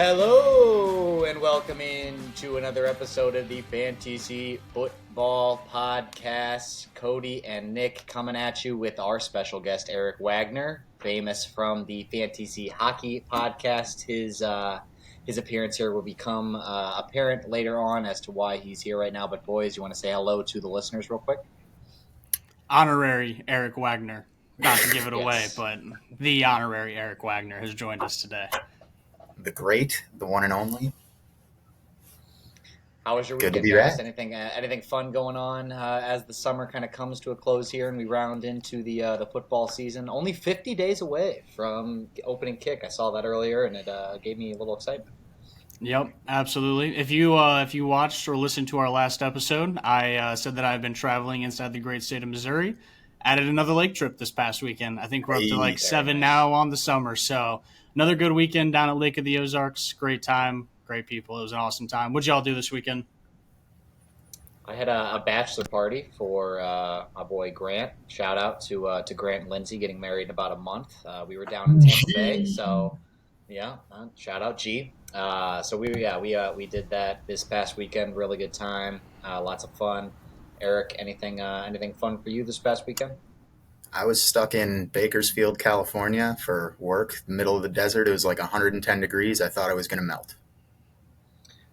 Hello and welcome in to another episode of the FanTC Football Podcast. Kody and Nick coming at you with our special guest Eric Wagner, famous from the FanTC Hockey podcast. His appearance here will become apparent later on as to why he's here right now. But boys, you want to say hello to the listeners real quick? Honorary Eric Wagner. Not to give it Yes. away, but the Honorary Eric Wagner has joined us today. The great, the one and only. How was your Good weekend, to be guys? back. Anything fun going on as the summer kind of comes to a close here and we round into the football season? Only 50 days away from opening kick. I saw that earlier, and it gave me a little excitement. Yep, absolutely. If you watched or listened to our last episode, I said that I've been traveling inside the great state of Missouri. Added another lake trip this past weekend. I think we're up to like 7 now on the summer. So another good weekend down at Lake of the Ozarks. Great time, great people. It was an awesome time. What'd y'all do this weekend? I had a bachelor party for my boy Grant. Shout out to Grant and Lindsay getting married in about a month. We were down in Tampa Bay, so yeah, shout out G. So we did that this past weekend. Really good time, lots of fun. Eric, anything fun for you this past weekend? I was stuck in Bakersfield, California for work, middle of the desert. It was like 110 degrees. I thought I was going to melt.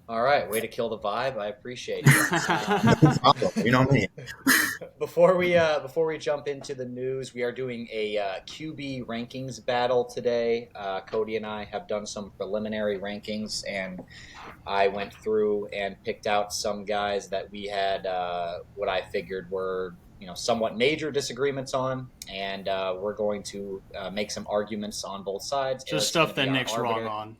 All right, way to kill the vibe. I appreciate it. No problem. You know me. Before we jump into the news, we are doing a QB rankings battle today. Kody and I have done some preliminary rankings, and I went through and picked out some guys that we had what I figured were somewhat major disagreements on, and we're going to make some arguments on both sides. Just Eric's stuff gonna that be Nick's our wrong arbiter. on.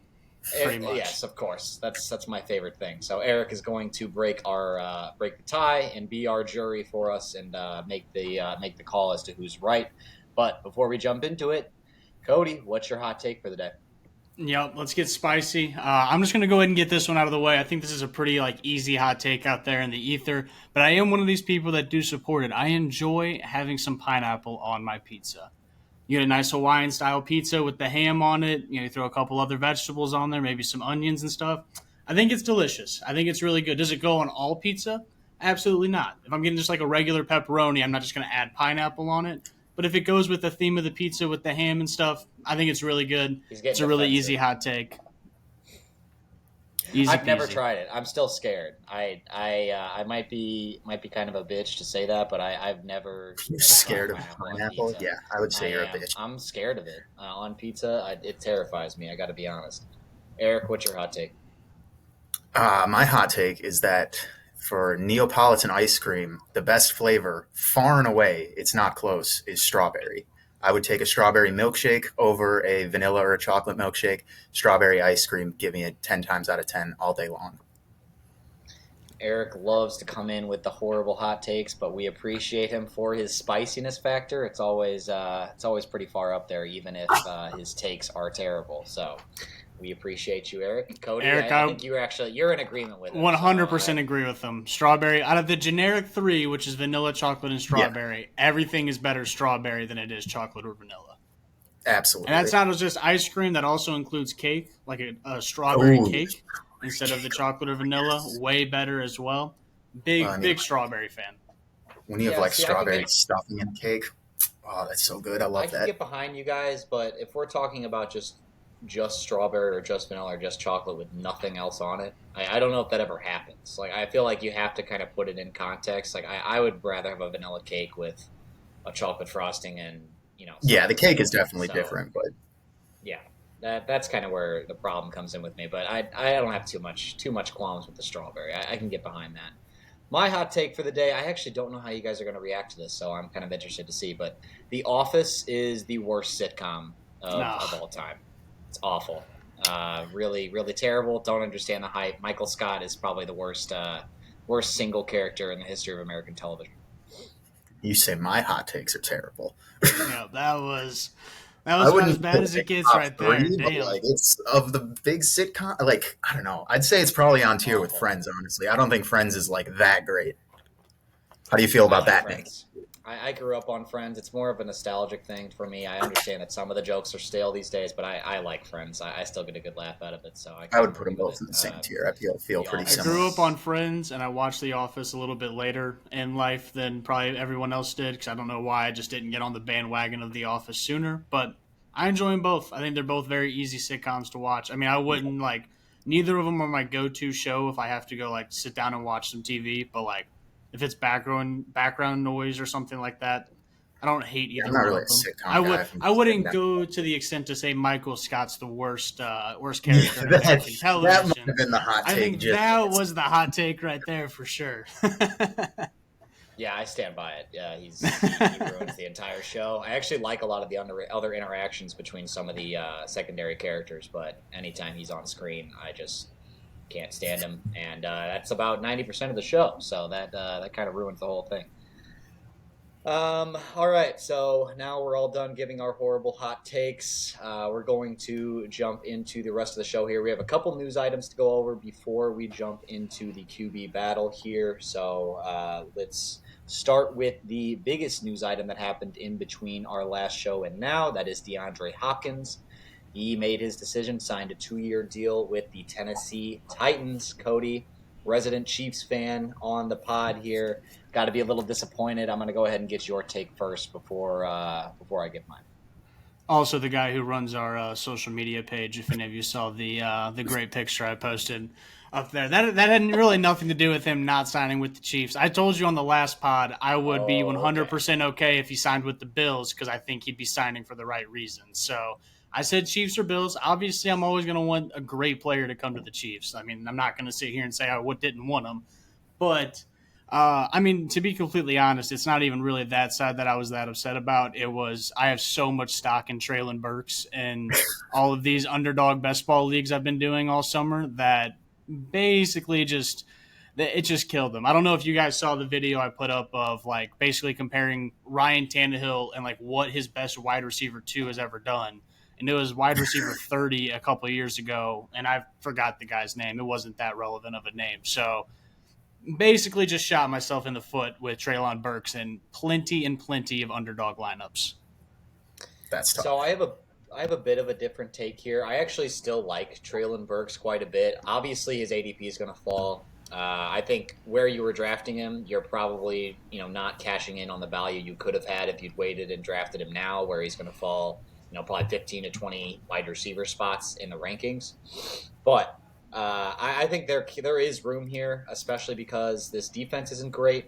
Pretty much. Yes, of course. That's my favorite thing. So Eric is going to break the tie and be our jury for us and make the call as to who's right. But before we jump into it, Kody, what's your hot take for the day? Yep, let's get spicy. I'm just going to go ahead and get this one out of the way. I think this is a pretty easy hot take out there in the ether, but I am one of these people that do support it. I enjoy having some pineapple on my pizza. You get a nice Hawaiian-style pizza with the ham on it. You throw a couple other vegetables on there, maybe some onions and stuff. I think it's delicious. I think it's really good. Does it go on all pizza? Absolutely not. If I'm getting just like a regular pepperoni, I'm not just going to add pineapple on it. But if it goes with the theme of the pizza with the ham and stuff, I think it's really good. It's a really easy hot take. Easy I've never peasy. tried it. I'm still scared. I might be kind of a bitch to say that, but I've never. You're scared of on pineapple? pizza. Yeah, I would say you're a am. bitch. I'm scared of it on pizza. It terrifies me. I got to be honest. Eric, what's your hot take? My hot take is that for Neapolitan ice cream, the best flavor, far and away, it's not close, is strawberry. I would take a strawberry milkshake over a vanilla or a chocolate milkshake. Strawberry ice cream, give me it 10 times out of 10 all day long. Eric loves to come in with the horrible hot takes, but we appreciate him for his spiciness factor. It's always pretty far up there, even if his takes are terrible. So we appreciate you, Eric. Kody, Eric, I think you're in agreement with it. 100% agree with them. Strawberry, out of the generic three, which is vanilla, chocolate, and strawberry, everything is better strawberry than it is chocolate or vanilla. Absolutely. And that's not just ice cream. That also includes cake, like a strawberry Ooh. cake instead of the chocolate or vanilla. Way better as well. Big strawberry fan. When you have Yeah, strawberry stuffing in cake, oh, that's so good. I I love can that. get behind you guys, but if we're talking about just strawberry or just vanilla or just chocolate with nothing else on it, I don't know if that ever happens. I feel like you have to kind of put it in context. I would rather have a vanilla cake with a chocolate frosting and Yeah, the cake is definitely different, but yeah, that's kind of where the problem comes in with me. But I don't have too much qualms with the strawberry. I can get behind that. My hot take for the day, I actually don't know how you guys are going to react to this, so I'm kind of interested to see. But The Office is the worst sitcom of all time. It's awful. Really, really terrible. Don't understand the hype. Michael Scott is probably the worst single character in the history of American television. you say my hot takes are terrible. Yeah, that was about as bad as it gets right there. Damn. It's of the big sitcom. I don't know. I'd say it's probably on tier with Friends. Honestly, I don't think Friends is that great. How do you feel about that, Nick? I grew up on Friends. It's more of a nostalgic thing for me. I understand that some of the jokes are stale these days, but I like Friends. I still get a good laugh out of it, so I I kind of would put agree them with both it. in the same tier. I feel The pretty I similar. grew up on Office. Friends and I watched The Office a little bit later in life than probably everyone else did because I don't know why I just didn't get on the bandwagon of The Office sooner. But I enjoy them both. I think they're both very easy sitcoms to watch. I mean, I Yeah, wouldn't like neither of them are my go-to show if I have to go like sit down and watch some TV. But like if it's background noise or something like that, I don't hate I'm either not one really a of them. I sitcom guy. would If I'm I just sitting wouldn't down. go to the extent to say Michael Scott's the worst Yeah, character in that American that might television. have been the hot I take. think Just that was the hot take right there for sure. Yeah, I stand by it. Yeah, he ruins the entire show. I actually like a lot of the other interactions between some of the secondary characters, but anytime he's on screen, I just can't stand him, and that's about 90% of the show. So that kind of ruins the whole thing. All right, so now we're all done giving our horrible hot takes. We're going to jump into the rest of the show here. We have a couple news items to go over before we jump into the QB battle here. So let's start with the biggest news item that happened in between our last show and now. That is DeAndre Hopkins. He made his decision, signed a 2-year deal with the Tennessee Titans. Kody, resident Chiefs fan on the pod here, got to be a little disappointed. I'm going to go ahead and get your take first before I give mine. Also, the guy who runs our social media page. If any of you saw the great picture I posted up there, that had really nothing to do with him not signing with the Chiefs. I told you on the last pod I would be Oh, okay. 100% okay if he signed with the Bills because I think he'd be signing for the right reasons. So I said Chiefs or Bills. Obviously, I'm always going to want a great player to come to the Chiefs. I mean, I'm not going to sit here and say I didn't want him, but I mean, to be completely honest, it's not even really that side that I was that upset about. It was I have so much stock in Traylon Burks and all of these underdog best ball leagues I've been doing all summer that basically just it just killed them. I don't know if you guys saw the video I put up of like basically comparing Ryan Tannehill and like what his best wide receiver 2 has ever done. And it was wide receiver 30 a couple of years ago, and I forgot the guy's name. It wasn't that relevant of a name. So basically just shot myself in the foot with Traylon Burks and plenty of underdog lineups. that's So tough. I have a bit of a different take here. I actually still like Traylon Burks quite a bit. Obviously, his ADP is going to fall. I think where you were drafting him, you're probably not cashing in on the value you could have had if you'd waited and drafted him now, where he's going to fall probably 15 to 20 wide receiver spots in the rankings. But I think there is room here, especially because this defense isn't great.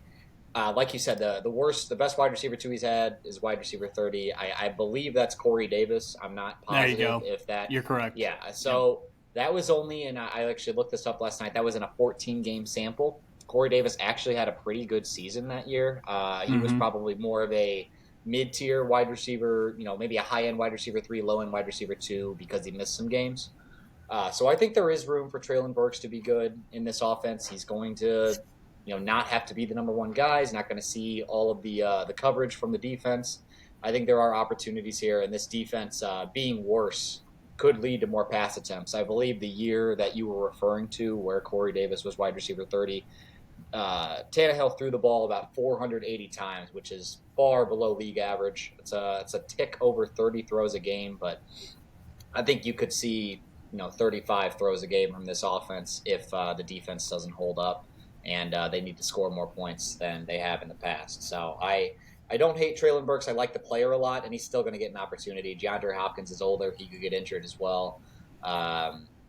Like you said, the best wide receiver 2 he's had is wide receiver 30. I believe that's Corey Davis. I'm not There you positive go. if that. You're correct. Yeah. Yep. So that was only, and I actually looked this up last night. That was in a 14 game sample. Corey Davis actually had a pretty good season that year. He was Mm-hmm. probably more of a mid tier wide receiver, maybe a high end wide receiver 3, low end wide receiver 2 because he missed some games. So I think there is room for Traylon Burks to be good in this offense. He's going to, not have to be the number one guy. He's not going to see all of the coverage from the defense. I think there are opportunities here, and this defense being worse could lead to more pass attempts. I believe the year that you were referring to, where Corey Davis was wide receiver 30, Tannehill threw the ball about 480 times, which is far below league average. It's a tick over 30 throws a game, but I think you could see 35 throws a game from this offense if the defense doesn't hold up and they need to score more points than they have in the past. So I don't hate Traylon Burks. I like the player a lot, and he's still going to get an opportunity. DeAndre Hopkins is older; he could get injured as well.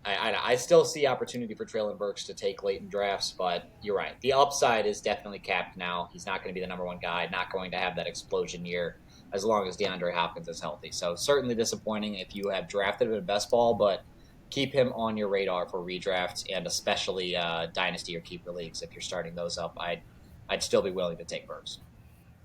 I still see opportunity for Traylon Burks to take late in drafts, but you're right. The upside is definitely capped now. He's not going to be the number one guy, not going to have that explosion year as long as DeAndre Hopkins is healthy. So certainly disappointing if you have drafted him in best ball, but keep him on your radar for redrafts and especially dynasty or keeper leagues. If you're starting those up, I'd still be willing to take Burks.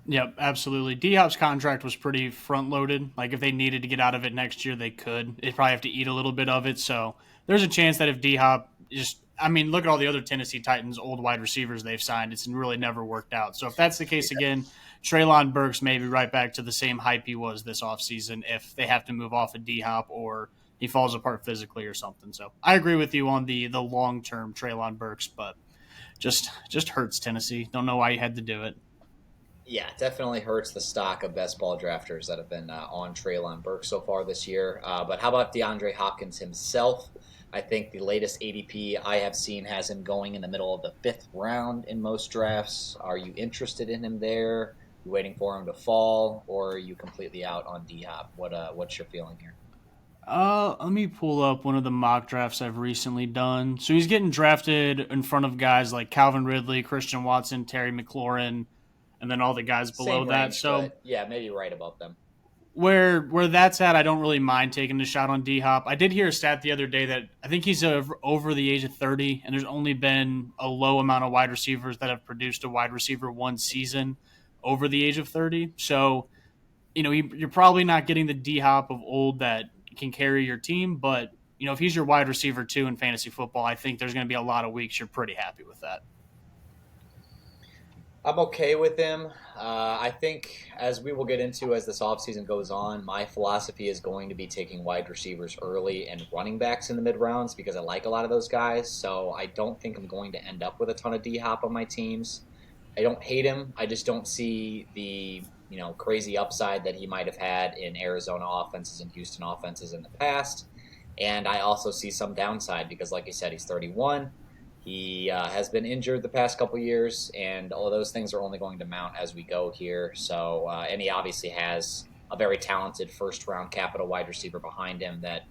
Yep, absolutely. D Hop's contract was pretty front loaded. Like if they needed to get out of it next year, they could. They'd probably have to eat a little bit of it. So there's a chance that if D Hop just, I mean, look at all the other Tennessee Titans old wide receivers they've signed. It's really never worked out. So if that's the case again, Traylon Burks may be right back to the same hype he was this offseason if they have to move off of D Hop or he falls apart physically or something. So I agree with you on the long term Traylon Burks, but just hurts Tennessee. Don't know why you had to do it. Yeah, definitely hurts the stock of best ball drafters that have been on Traylon Burks so far this year. But how about DeAndre Hopkins himself? I think the latest ADP I have seen has him going in the middle of the fifth round in most drafts. Are you interested in him there? You waiting for him to fall, or are you completely out on D Hop? What's your feeling here? Let me pull up one of the mock drafts I've recently done. So he's getting drafted in front of guys like Calvin Ridley, Christian Watson, Terry McLaurin, and then all the guys below Same that. range, So but yeah, maybe right above them. where that's at, I don't really mind taking the shot on D Hop. I did hear a stat the other day that I think he's over the age of 30, and there's only been a low amount of wide receivers that have produced a wide receiver one season over the age of 30. So you're probably not getting the D Hop of old that can carry your team, but if he's your wide receiver too in fantasy football, I think there's going to be a lot of weeks you're pretty happy with that. I'm okay with him. I think, as we will get into as this offseason goes on, my philosophy is going to be taking wide receivers early and running backs in the mid rounds because I like a lot of those guys. So I don't think I'm going to end up with a ton of D Hop on my teams. I don't hate him. I just don't see the crazy upside that he might have had in Arizona offenses and Houston offenses in the past. And I also see some downside because, like you said, he's 31. He has been injured the past couple years, and all of those things are only going to mount as we go here. So, and he obviously has a very talented first round capital wide receiver behind him that,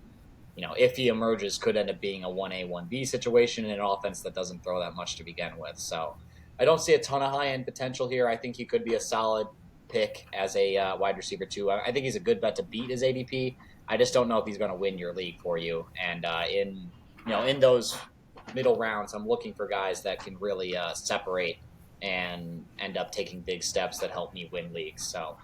if he emerges, could end up being a 1A, 1B situation in an offense that doesn't throw that much to begin with. So, I don't see a ton of high end potential here. I think he could be a solid pick as a wide receiver, too. I think he's a good bet to beat his ADP. I just don't know if he's going to win your league for you. And in those middle rounds, I'm looking for guys that can really separate and end up taking big steps that help me win leagues. So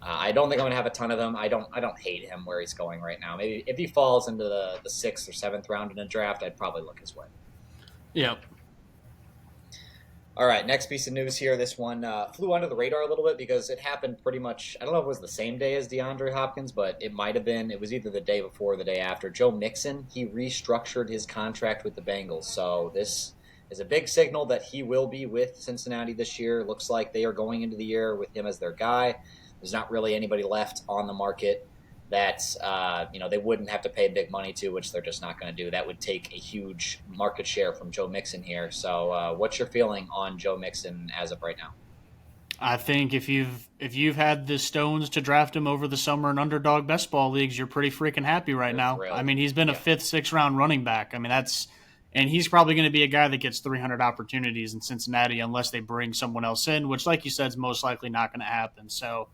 I don't think I'm gonna have a ton of them. I don't hate him where he's going right now. Maybe if he falls into the sixth or seventh round in a draft, I'd probably look his way. Yep. All right, next piece of news here. This one flew under the radar a little bit because it happened pretty much. I don't know if it was the same day as DeAndre Hopkins, but it might have been. It was either the day before or the day after. Joe Mixon, he restructured his contract with the Bengals. So this is a big signal that he will be with Cincinnati this year. Looks like they are going into the year with him as their guy. There's not really anybody left on the market that they wouldn't have to pay big money to, which they're just not going to do. That would take a huge market share from Joe Mixon here. So, what's your feeling on Joe Mixon as of right now? I think if you've had the stones to draft him over the summer in underdog best ball leagues, you're pretty freaking happy right You're now. I thrilled. mean, he's been a Yeah. fifth, sixth round running back. I mean, and he's probably going to be a guy that gets 300 opportunities in Cincinnati unless they bring someone else in, which, like you said, is most likely not going to happen. So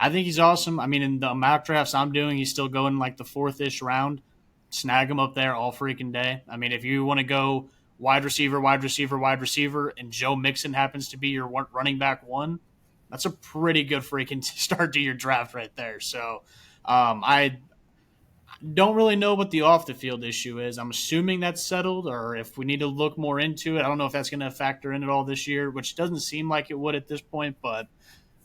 I think he's awesome. I mean, in the mock drafts I'm doing, he's still going like the fourth ish round. Snag him up there all freaking day. I mean, if you want to go wide receiver, wide receiver, wide receiver, and Joe Mixon happens to be your running back one, that's a pretty good freaking start to your draft right there. So I don't really know what the off the field issue is. I'm assuming that's settled, or if we need to look more into it. I don't know if that's going to factor in at all this year, which doesn't seem like it would at this point, but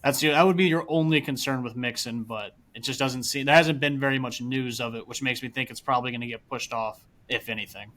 that would be your only concern with Mixon, but it just doesn't seem there hasn't been very much news of it, which makes me think it's probably going to get pushed off, if anything.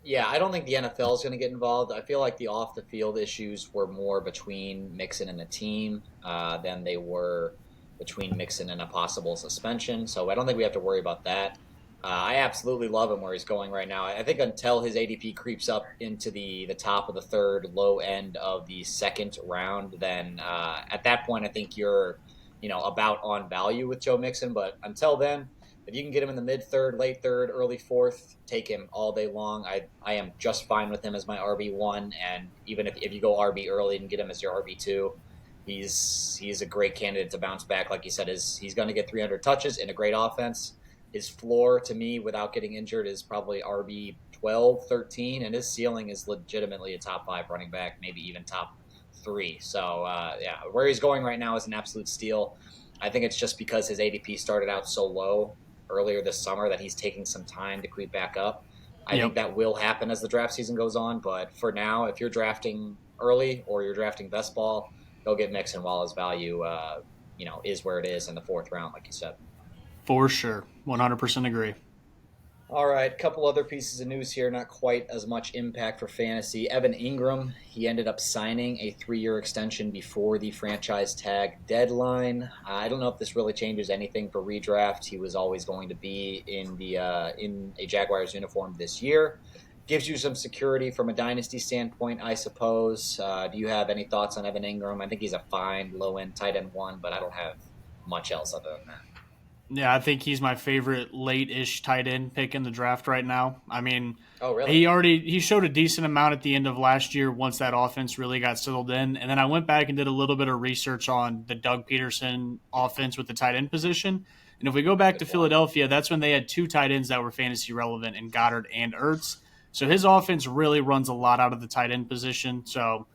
Yeah, I don't think the NFL is going to get involved. I feel like the off the field issues were more between Mixon and the team than they were between Mixon and a possible suspension. So I don't think we have to worry about that. I absolutely love him where he's going right now. I think until his ADP creeps up into the top of the third, low end of the second round, then at that point I think you're about on value with Joe Mixon. But until then, if you can get him in the mid third, late third, early fourth, take him all day long. I am just fine with him as my RB1. And even if you go RB early and get him as your RB2, he's a great candidate to bounce back. Like you said, he's going to get 300 touches in a great offense. His floor to me without getting injured is probably RB 12, 13, and his ceiling is legitimately a top five running back, maybe even top three. So, yeah, where he's going right now is an absolute steal. I think it's just because his ADP started out so low earlier this summer that he's taking some time to creep back up. I think Yep. that will happen as the draft season goes on, but for now, if you're drafting early or you're drafting best ball, go get Mixon while his value, is where it is in the fourth round, like you said. For sure. 100% agree. All right, couple other pieces of news here, not quite as much impact for fantasy. Evan Engram, he ended up signing a 3-year extension before the franchise tag deadline. I don't know if this really changes anything for redraft. He was always going to be in a Jaguars uniform this year. Gives you some security from a dynasty standpoint, I suppose. Do you have any thoughts on Evan Engram? I think he's a fine low end tight end one, but I don't have much else other than that. Yeah, I think he's my favorite late-ish tight end pick in the draft right now. I mean, Oh, really? he showed a decent amount at the end of last year once that offense really got settled in. And then I went back and did a little bit of research on the Doug Peterson offense with the tight end position. And if we go back to Good point. Philadelphia, that's when they had two tight ends that were fantasy relevant in Goddard and Ertz. So his offense really runs a lot out of the tight end position. So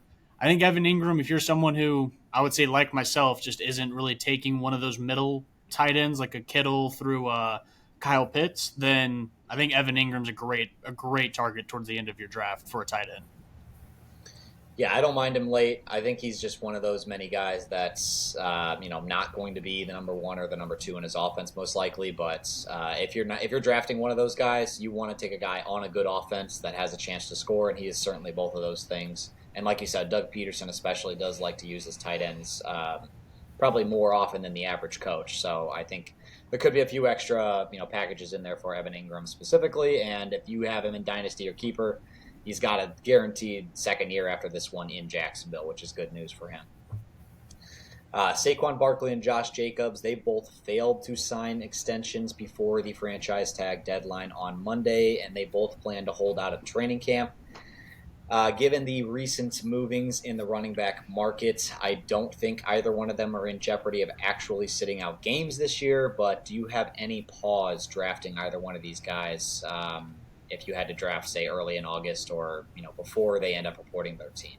I think Evan Engram, if you're someone who I would say like myself just isn't really taking one of those middle tight ends like a Kittle through Kyle Pitts, then I think Evan Ingram's a great target towards the end of your draft for a tight end. Yeah, I don't mind him late. I think he's just one of those many guys that's not going to be the number one or the number two in his offense most likely. But if you're drafting one of those guys, you want to take a guy on a good offense that has a chance to score, and he is certainly both of those things. And like you said, Doug Peterson especially does like to use his tight ends probably more often than the average coach. So I think there could be a few extra packages in there for Evan Engram specifically. And if you have him in dynasty or keeper, he's got a guaranteed second year after this one in Jacksonville, which is good news for him. Saquon Barkley and Josh Jacobs, they both failed to sign extensions before the franchise tag deadline on Monday, and they both plan to hold out of training camp. Given the recent movings in the running back market, I don't think either one of them are in jeopardy of actually sitting out games this year, but do you have any pause drafting either one of these guys if you had to draft, say, early in August or before they end up reporting their team?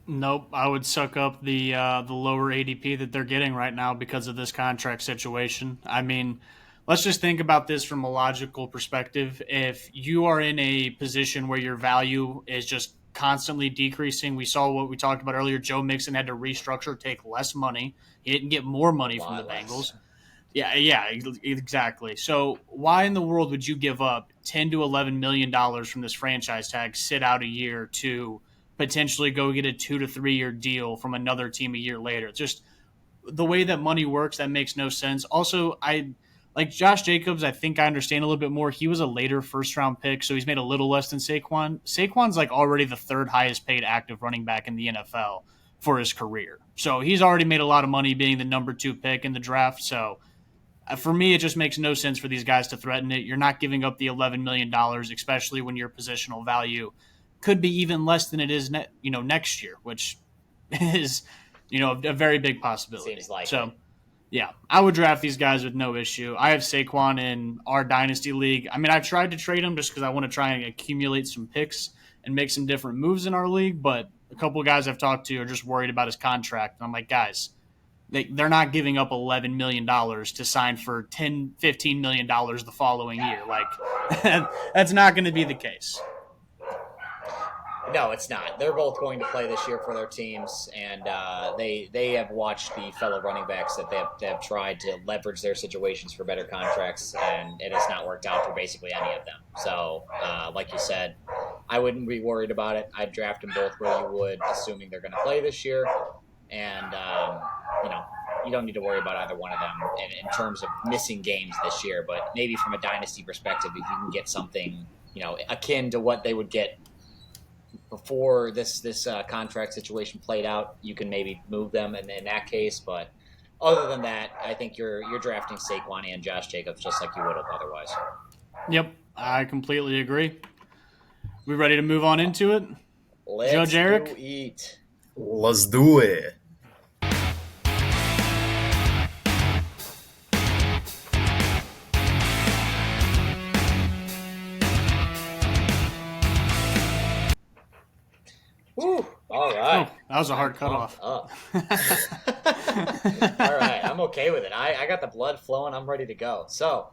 Nope, I would suck up the lower ADP that they're getting right now because of this contract situation. I mean, let's just think about this from a logical perspective. If you are in a position where your value is just constantly decreasing, we saw what we talked about earlier. Joe Mixon had to restructure, take less money. He didn't get more money A from the lot less. Bengals. Yeah, exactly. So why in the world would you give up $10 to $11 million from this franchise tag, sit out a year to potentially go get a 2 to 3 year deal from another team a year later? It's just the way that money works, that makes no sense. Also, I like Josh Jacobs. I think I understand a little bit more. He was a later first round pick, so he's made a little less than Saquon. Saquon's like already the third highest paid active running back in the NFL for his career. So he's already made a lot of money being the number 2 pick in the draft. So for me, it just makes no sense for these guys to threaten it. You're not giving up the $11 million, especially when your positional value could be even less than it is, next year, which is, a very big possibility. Seems likely. So, yeah, I would draft these guys with no issue. I have Saquon in our dynasty league. I mean, I've tried to trade him just because I want to try and accumulate some picks and make some different moves in our league. But a couple of guys I've talked to are just worried about his contract. And I'm like, guys, they're not giving up $11 million to sign for $10, $15 million the following year. Like, that's not going to be the case. No, it's not. They're both going to play this year for their teams, and they have watched the fellow running backs that they have tried to leverage their situations for better contracts, and it has not worked out for basically any of them. So, like you said, I wouldn't be worried about it. I'd draft them both where you would, assuming they're going to play this year, and you don't need to worry about either one of them in terms of missing games this year. But maybe from a dynasty perspective, if you can get something akin to what they would get before this contract situation played out, you can maybe move them in that case. But other than that, I think you're drafting Saquon and Josh Jacobs just like you would have otherwise. Yep, I completely agree. We ready to move on into it? Let's Judge Eric? go eat. Let's do it. Woo! All right. Oh, that was a hard cutoff. All right, I'm okay with it. I got the blood flowing. I'm ready to go. So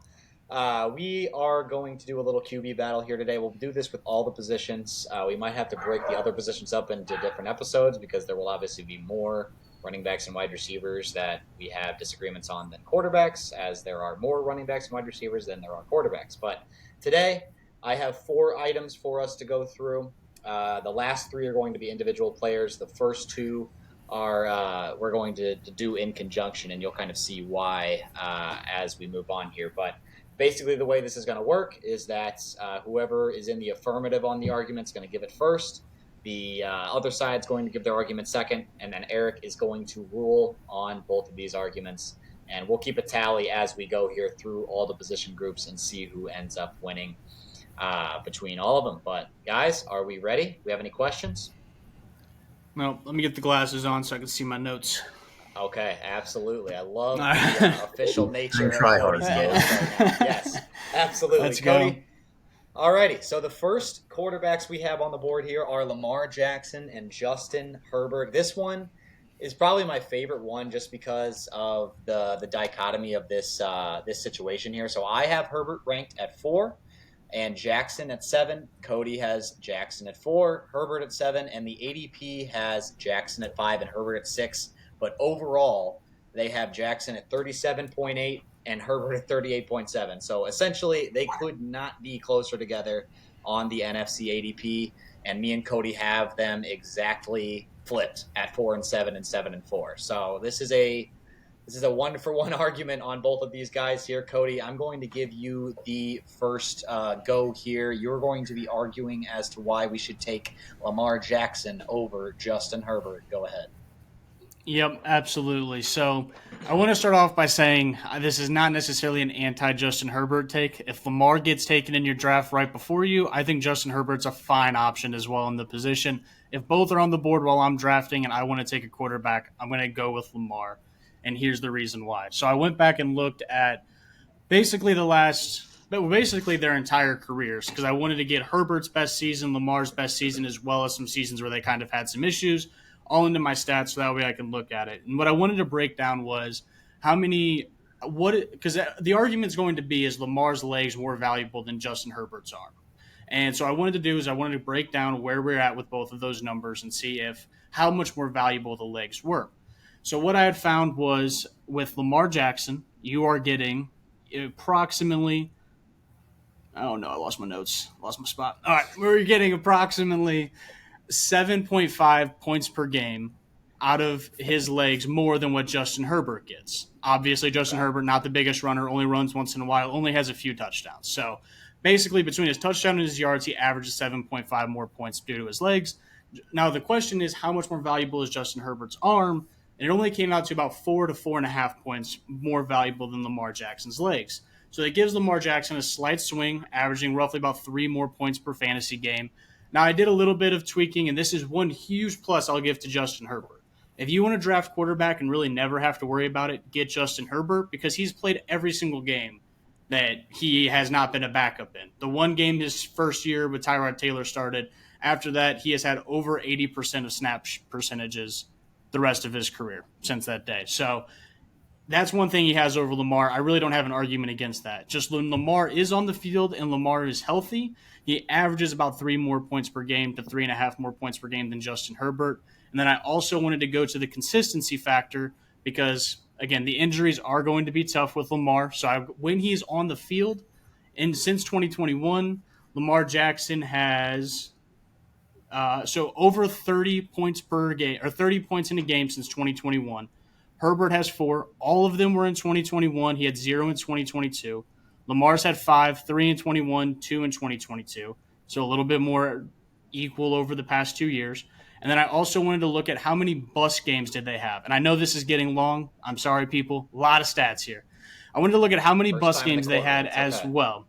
we are going to do a little QB battle here today. We'll do this with all the positions. We might have to break the other positions up into different episodes because there will obviously be more running backs and wide receivers that we have disagreements on than quarterbacks, as there are more running backs and wide receivers than there are quarterbacks. But today, I have 4 items for us to go through. The last 3 are going to be individual players. The first 2 are we're going to do in conjunction, and you'll kind of see why as we move on here. But basically, the way this is going to work is that whoever is in the affirmative on the argument is going to give it first. The other side's going to give their argument second, and then Eric is going to rule on both of these arguments. And we'll keep a tally as we go here through all the position groups and see who ends up winning between all of them. But guys, are we ready? Do we have any questions? No, let me get the glasses on so I can see my notes. Okay, absolutely. I love the official nature of Cody's games right now. Yes, absolutely. Let's Kody. go. Alrighty, so the first quarterbacks we have on the board here are Lamar Jackson and Justin Herbert. This one is probably my favorite one just because of the dichotomy of this this situation here. So I have Herbert ranked at 4 and Jackson at 7. Kody has Jackson at 4, Herbert at 7, and the ADP has Jackson at 5 and Herbert at 6. But overall, they have Jackson at 37.8 and Herbert at 38.7. So essentially, they could not be closer together on the NFC ADP. And me and Kody have them exactly flipped at 4 and 7 and 7 and 4. So this is a 1-for-1 argument on both of these guys here. Kody, I'm going to give you the first go here. You're going to be arguing as to why we should take Lamar Jackson over Justin Herbert. Go ahead. Yep, absolutely. So I want to start off by saying this is not necessarily an anti-Justin Herbert take. If Lamar gets taken in your draft right before you, I think Justin Herbert's a fine option as well in the position. If both are on the board while I'm drafting and I want to take a quarterback, I'm going to go with Lamar. And here's the reason why. So I went back and looked at basically their entire careers because I wanted to get Herbert's best season, Lamar's best season, as well as some seasons where they kind of had some issues, all into my stats so that way I can look at it. And what I wanted to break down was because the argument's going to be is Lamar's legs more valuable than Justin Herbert's arm. And so I wanted to break down where we're at with both of those numbers and see how much more valuable the legs were. So what I had found was with Lamar Jackson, you are getting approximately I lost my notes. Lost my spot. All right, we're getting approximately 7.5 points per game out of his legs more than what Justin Herbert gets. Obviously, Justin Herbert, not the biggest runner, only runs once in a while, only has a few touchdowns. So basically, between his touchdown and his yards, he averages 7.5 more points due to his legs. Now, the question is, how much more valuable is Justin Herbert's arm? And it only came out to about 4 to 4.5 points more valuable than Lamar Jackson's legs. So it gives Lamar Jackson a slight swing, averaging roughly about 3 more points per fantasy game. Now, I did a little bit of tweaking, and this is one huge plus I'll give to Justin Herbert. If you want to draft quarterback and really never have to worry about it, get Justin Herbert because he's played every single game that he has not been a backup in. The one game his first year with Tyrod Taylor started. After that, he has had over 80% of snap percentages the rest of his career since that day. So that's one thing he has over Lamar. I really don't have an argument against that. Just when Lamar is on the field and Lamar is healthy, he averages about 3 more points per game to 3.5 more points per game than Justin Herbert. And then I also wanted to go to the consistency factor because, again, the injuries are going to be tough with Lamar. So when he's on the field, and since 2021, Lamar Jackson has over 30 points per game, or 30 points in a game since 2021. Herbert has 4. All of them were in 2021. He had 0 in 2022. Lamar's had 5, 3 in 21, 2 in 2022. So a little bit more equal over the past 2 years. And then I also wanted to look at how many bust games did they have. And I know this is getting long. I'm sorry, people. A lot of stats here. I wanted to look at how many bust games they had as well.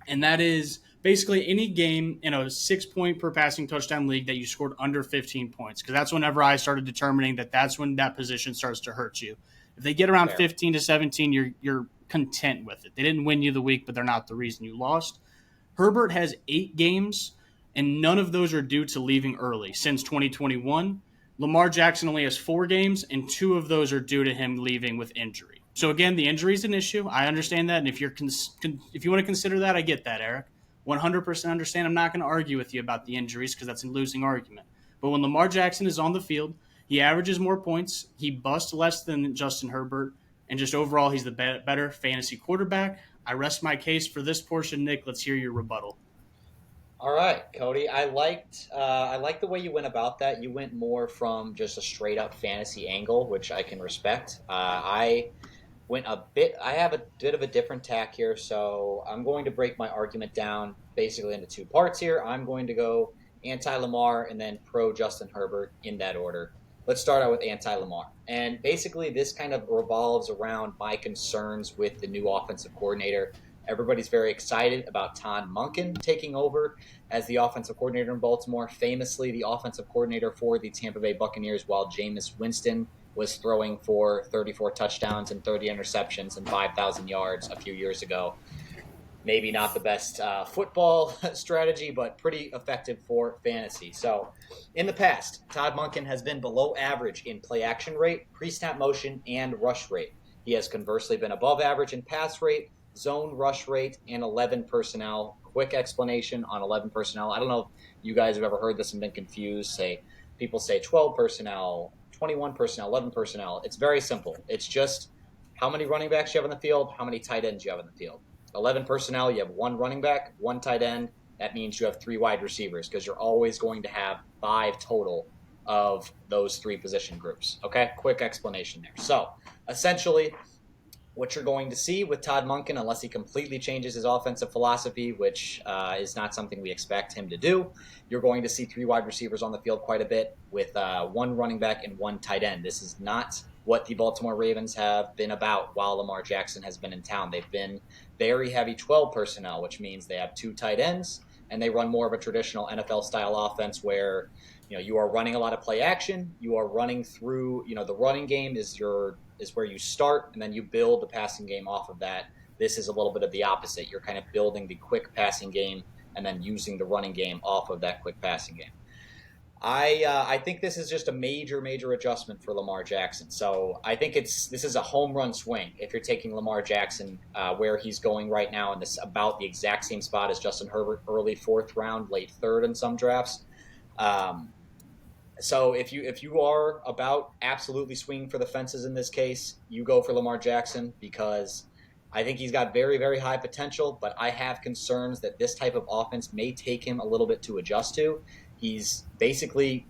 And that is basically any game in a 6-point per passing touchdown league that you scored under 15 points. Because that's whenever I started determining that's when that position starts to hurt you. If they get around 15 to 17, you're content with it. They didn't win you the week, but they're not the reason you lost. Herbert has 8 games, and none of those are due to leaving early since 2021. Lamar Jackson only has 4 games, and 2 of those are due to him leaving with injury. So again, the injury is an issue. I understand that, and if you want to consider that, I get that, Eric. 100% understand. I'm not going to argue with you about the injuries because that's a losing argument. But when Lamar Jackson is on the field, He averages more points. He busts less than Justin Herbert. And just overall, he's the better fantasy quarterback. I rest my case for this portion. Nick, let's hear your rebuttal. All right, Kody. I liked the way you went about that. You went more from just a straight up fantasy angle, which I can respect. I have a bit of a different tack here, so I'm going to break my argument down basically into two parts here. I'm going to go anti Lamar and then pro Justin Herbert in that order. Let's start out with anti Lamar. And basically, this kind of revolves around my concerns with the new offensive coordinator. Everybody's very excited about Todd Monken taking over as the offensive coordinator in Baltimore, famously the offensive coordinator for the Tampa Bay Buccaneers, while Jameis Winston was throwing for 34 touchdowns and 30 interceptions and 5,000 yards a few years ago. Maybe not the best football strategy, but pretty effective for fantasy. So, in the past, Todd Monken has been below average in play action rate, pre snap motion, and rush rate. He has conversely been above average in pass rate, zone rush rate, and 11 personnel. Quick explanation on 11 personnel. I don't know if you guys have ever heard this and been confused. People say 12 personnel, 21 personnel, 11 personnel. It's very simple. It's just how many running backs you have on the field, how many tight ends you have on the field. 11 personnel, you have one running back, one tight end. That means you have 3 wide receivers because you're always going to have 5 total of those 3 position groups. Okay, quick explanation there. So essentially, what you're going to see with Todd Monken, unless he completely changes his offensive philosophy, which is not something we expect him to do, you're going to see 3 wide receivers on the field quite a bit with 1 running back and 1 tight end. This is not what the Baltimore Ravens have been about while Lamar Jackson has been in town. They've been very heavy 12 personnel, which means they have 2 tight ends, and they run more of a traditional NFL-style offense where you are running a lot of play action. You are running through, the running game is where you start, and then you build the passing game off of that. This is a little bit of the opposite. You're kind of building the quick passing game and then using the running game off of that quick passing game. I think this is just a major adjustment for Lamar Jackson. So I think this is a home run swing if you're taking Lamar Jackson where he's going right now, in this about the exact same spot as Justin Herbert, early 4th round, late 3rd in some drafts. So if you are about absolutely swinging for the fences in this case, you go for Lamar Jackson because I think he's got very high potential, but I have concerns that this type of offense may take him a little bit to adjust to. He's basically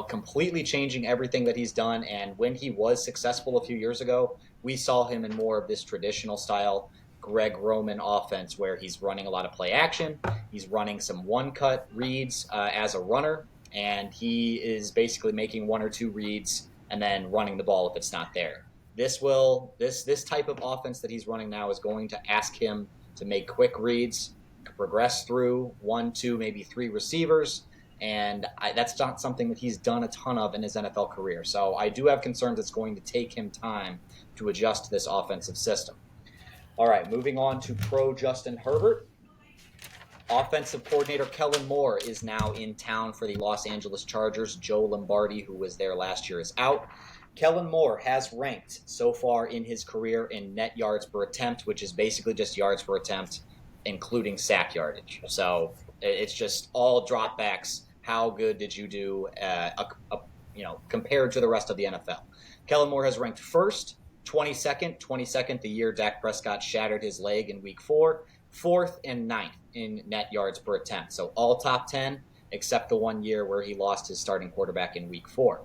completely changing everything that he's done, and when he was successful a few years ago, we saw him in more of this traditional style Greg Roman offense where he's running a lot of play action. He's running some one-cut reads as a runner, and he is basically making 1 or 2 reads and then running the ball if it's not there. This type of offense that he's running now is going to ask him to make quick reads, progress through 1, 2, maybe 3 receivers, and that's not something that he's done a ton of in his NFL career. So I do have concerns it's going to take him time to adjust to this offensive system. All right, moving on to pro Justin Herbert. Offensive coordinator Kellen Moore is now in town for the Los Angeles Chargers. Joe Lombardi, who was there last year, is out. Kellen Moore has ranked so far in his career in net yards per attempt, which is basically just yards per attempt, including sack yardage. So it's just all dropbacks. How good did you do, compared to the rest of the NFL? Kellen Moore has ranked first, 22nd the year Dak Prescott shattered his leg in Week 4, 4th and 9th in net yards per attempt. So all top 10, except the 1 year where he lost his starting quarterback in Week 4.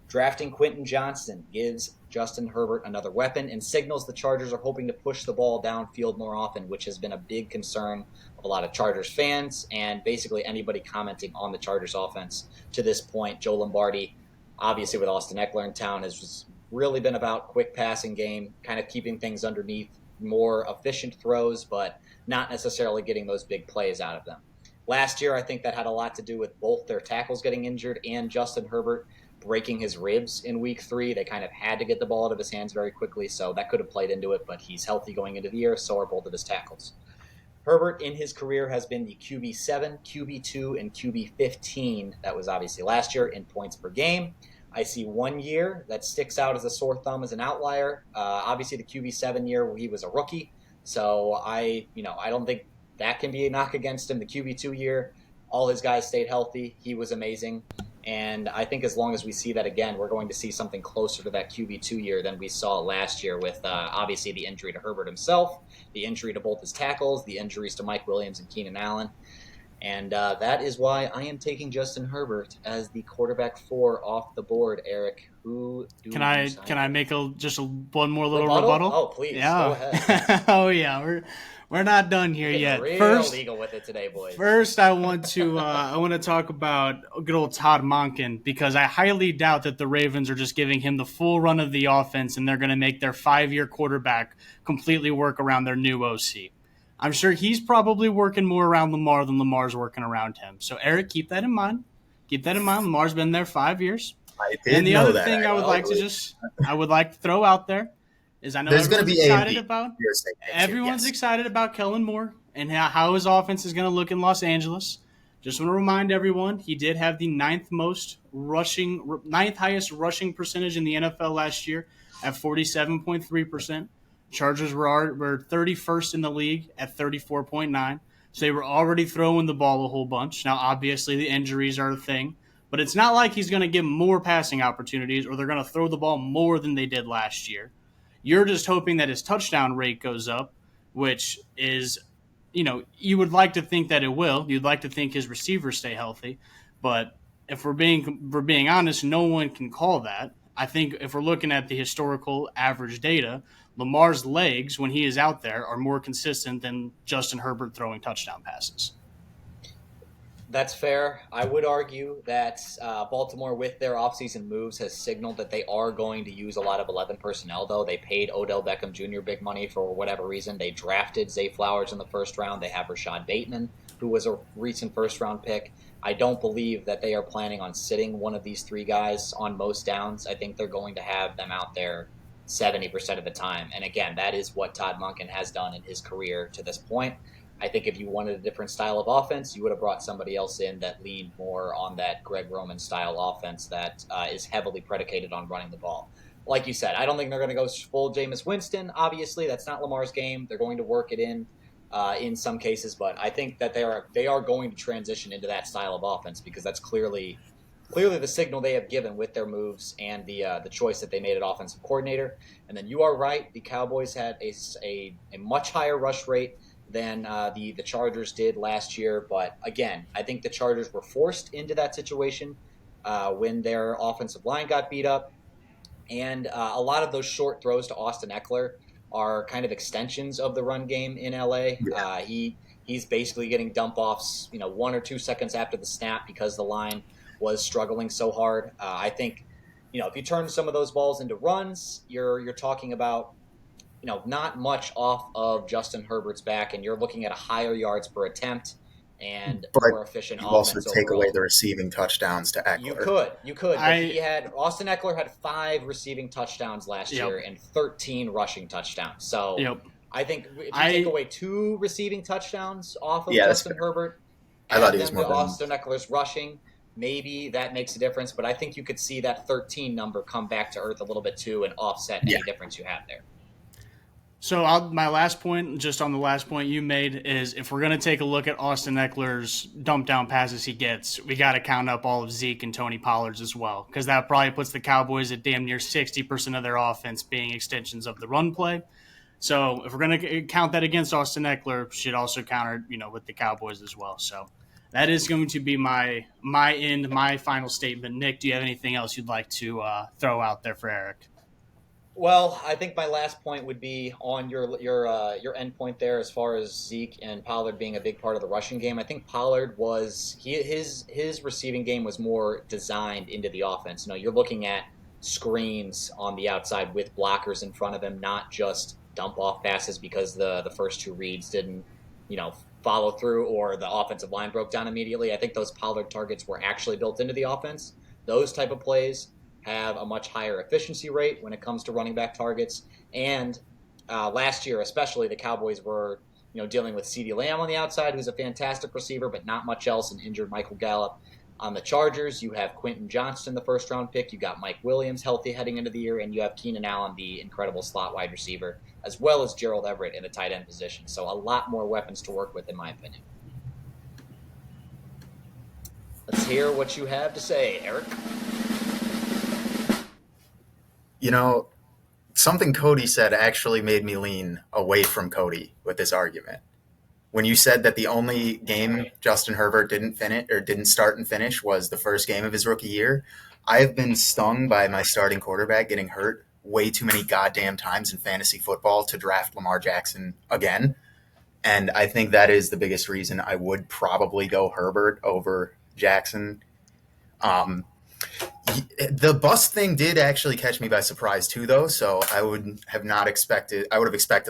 Drafting Quentin Johnston gives Justin Herbert another weapon and signals the Chargers are hoping to push the ball downfield more often, which has been a big concern of a lot of Chargers fans and basically anybody commenting on the Chargers offense to this point. Joe Lombardi, obviously with Austin Eckler in town, has really been about quick passing game, kind of keeping things underneath, more efficient throws, but not necessarily getting those big plays out of them. Last year, I think that had a lot to do with both their tackles getting injured and Justin Herbert breaking his ribs in Week 3. They kind of had to get the ball out of his hands very quickly, so that could have played into it, but he's healthy going into the year, so are both of his tackles. Herbert in his career has been the QB7, QB2, and QB15. That was obviously last year in points per game. I see 1 year that sticks out as a sore thumb as an outlier. Obviously the QB7 year where he was a rookie, so I don't think that can be a knock against him. The QB2 year, all his guys stayed healthy. He was amazing. And I think as long as we see that again, we're going to see something closer to that QB2 year than we saw last year with obviously the injury to Herbert himself, the injury to both his tackles, the injuries to Mike Williams and Keenan Allen. And that is why I am taking Justin Herbert as the quarterback 4 off the board. Eric, who do Can you I side can I with? make one more little rebuttal? Oh, please go Yeah. ahead. Oh yeah, we're not done here Getting yet. real legal with it today, boys. First, I want to talk about good old Todd Monken because I highly doubt that the Ravens are just giving him the full run of the offense and they're going to make their 5-year quarterback completely work around their new OC. I'm sure he's probably working more around Lamar than Lamar's working around him. So Eric, keep that in mind. Keep that in mind. Lamar's been there 5 years. I And did the know other that. thing I would like to throw out there is I know There's going to everyone's be A and excited B. about for your sake next year, everyone's yes. excited about Kellen Moore and how his offense is going to look in Los Angeles. Just want to remind everyone he did have the ninth highest rushing percentage in the NFL last year at 47.3%. Chargers were 31st in the league at 34.9. So they were already throwing the ball a whole bunch. Now, obviously, the injuries are a thing, but it's not like he's going to give more passing opportunities or they're going to throw the ball more than they did last year. You're just hoping that his touchdown rate goes up, which is, you would like to think that it will. You'd like to think his receivers stay healthy, but if we're being honest, no one can call that. I think if we're looking at the historical average data, Lamar's legs when he is out there are more consistent than Justin Herbert throwing touchdown passes. That's fair. I would argue that Baltimore, with their offseason moves, has signaled that they are going to use a lot of 11 personnel, though. They paid Odell Beckham Jr. big money for whatever reason. They drafted Zay Flowers in the first round. They have Rashad Bateman, who was a recent first-round pick. I don't believe that they are planning on sitting one of these 3 guys on most downs. I think they're going to have them out there 70% of the time. And again, that is what Todd Monken has done in his career to this point. I think if you wanted a different style of offense, you would have brought somebody else in that leaned more on that Greg Roman style offense that is heavily predicated on running the ball. Like you said, I don't think they're going to go full Jameis Winston. Obviously, that's not Lamar's game. They're going to work it in some cases, but I think that they are going to transition into that style of offense because that's clearly the signal they have given with their moves and the choice that they made at offensive coordinator. And then you are right, the Cowboys had a much higher rush rate than the Chargers did last year. But again, I think the Chargers were forced into that situation when their offensive line got beat up. And a lot of those short throws to Austin Eckler are kind of extensions of the run game in LA. Yeah. He's basically getting dump offs, 1 or 2 seconds after the snap because the line was struggling so hard. I think, if you turn some of those balls into runs, you're talking about not much off of Justin Herbert's back, and you're looking at a higher yards per attempt and But more efficient you also offense take overall. away the receiving touchdowns to Eckler. You could. But Austin Eckler had 5 receiving touchdowns last year and 13 rushing touchdowns. So I think if you take away 2 receiving touchdowns off of Justin Herbert, I thought he was more than Austin Eckler's rushing, maybe that makes a difference. But I think you could see that 13 number come back to earth a little bit too and offset any difference you have there. So my last point, just on the last point you made, is if we're going to take a look at Austin Eckler's dump down passes he gets, we got to count up all of Zeke and Tony Pollard's as well, because that probably puts the Cowboys at damn near 60% of their offense being extensions of the run play. So if we're going to count that against Austin Eckler, should also counter, with the Cowboys as well. So that is going to be my final statement. Nick, do you have anything else you'd like to throw out there for Eric? Well, I think my last point would be on your end point there, as far as Zeke and Pollard being a big part of the rushing game. I think Pollard his receiving game was more designed into the offense. You're looking at screens on the outside with blockers in front of him, not just dump off passes because the first 2 reads didn't, follow through or the offensive line broke down immediately. I think those Pollard targets were actually built into the offense. Those type of plays have a much higher efficiency rate when it comes to running back targets. And last year, especially, the Cowboys were dealing with CeeDee Lamb on the outside, who's a fantastic receiver, but not much else, and injured Michael Gallup. On the Chargers, you have Quentin Johnston, the first-round pick. You got Mike Williams healthy heading into the year, and you have Keenan Allen, the incredible slot wide receiver, as well as Gerald Everett in the tight end position. So a lot more weapons to work with, in my opinion. Let's hear what you have to say, Eric. You know, something Cody said actually made me lean away from Cody with this argument. When you said that the only game Justin Herbert didn't start and finish was the first game of his rookie year, I've been stung by my starting quarterback getting hurt way too many goddamn times in fantasy football to draft Lamar Jackson again. And I think that is the biggest reason I would probably go Herbert over Jackson. Um, the bust thing did actually catch me by surprise too, though. So I would have expected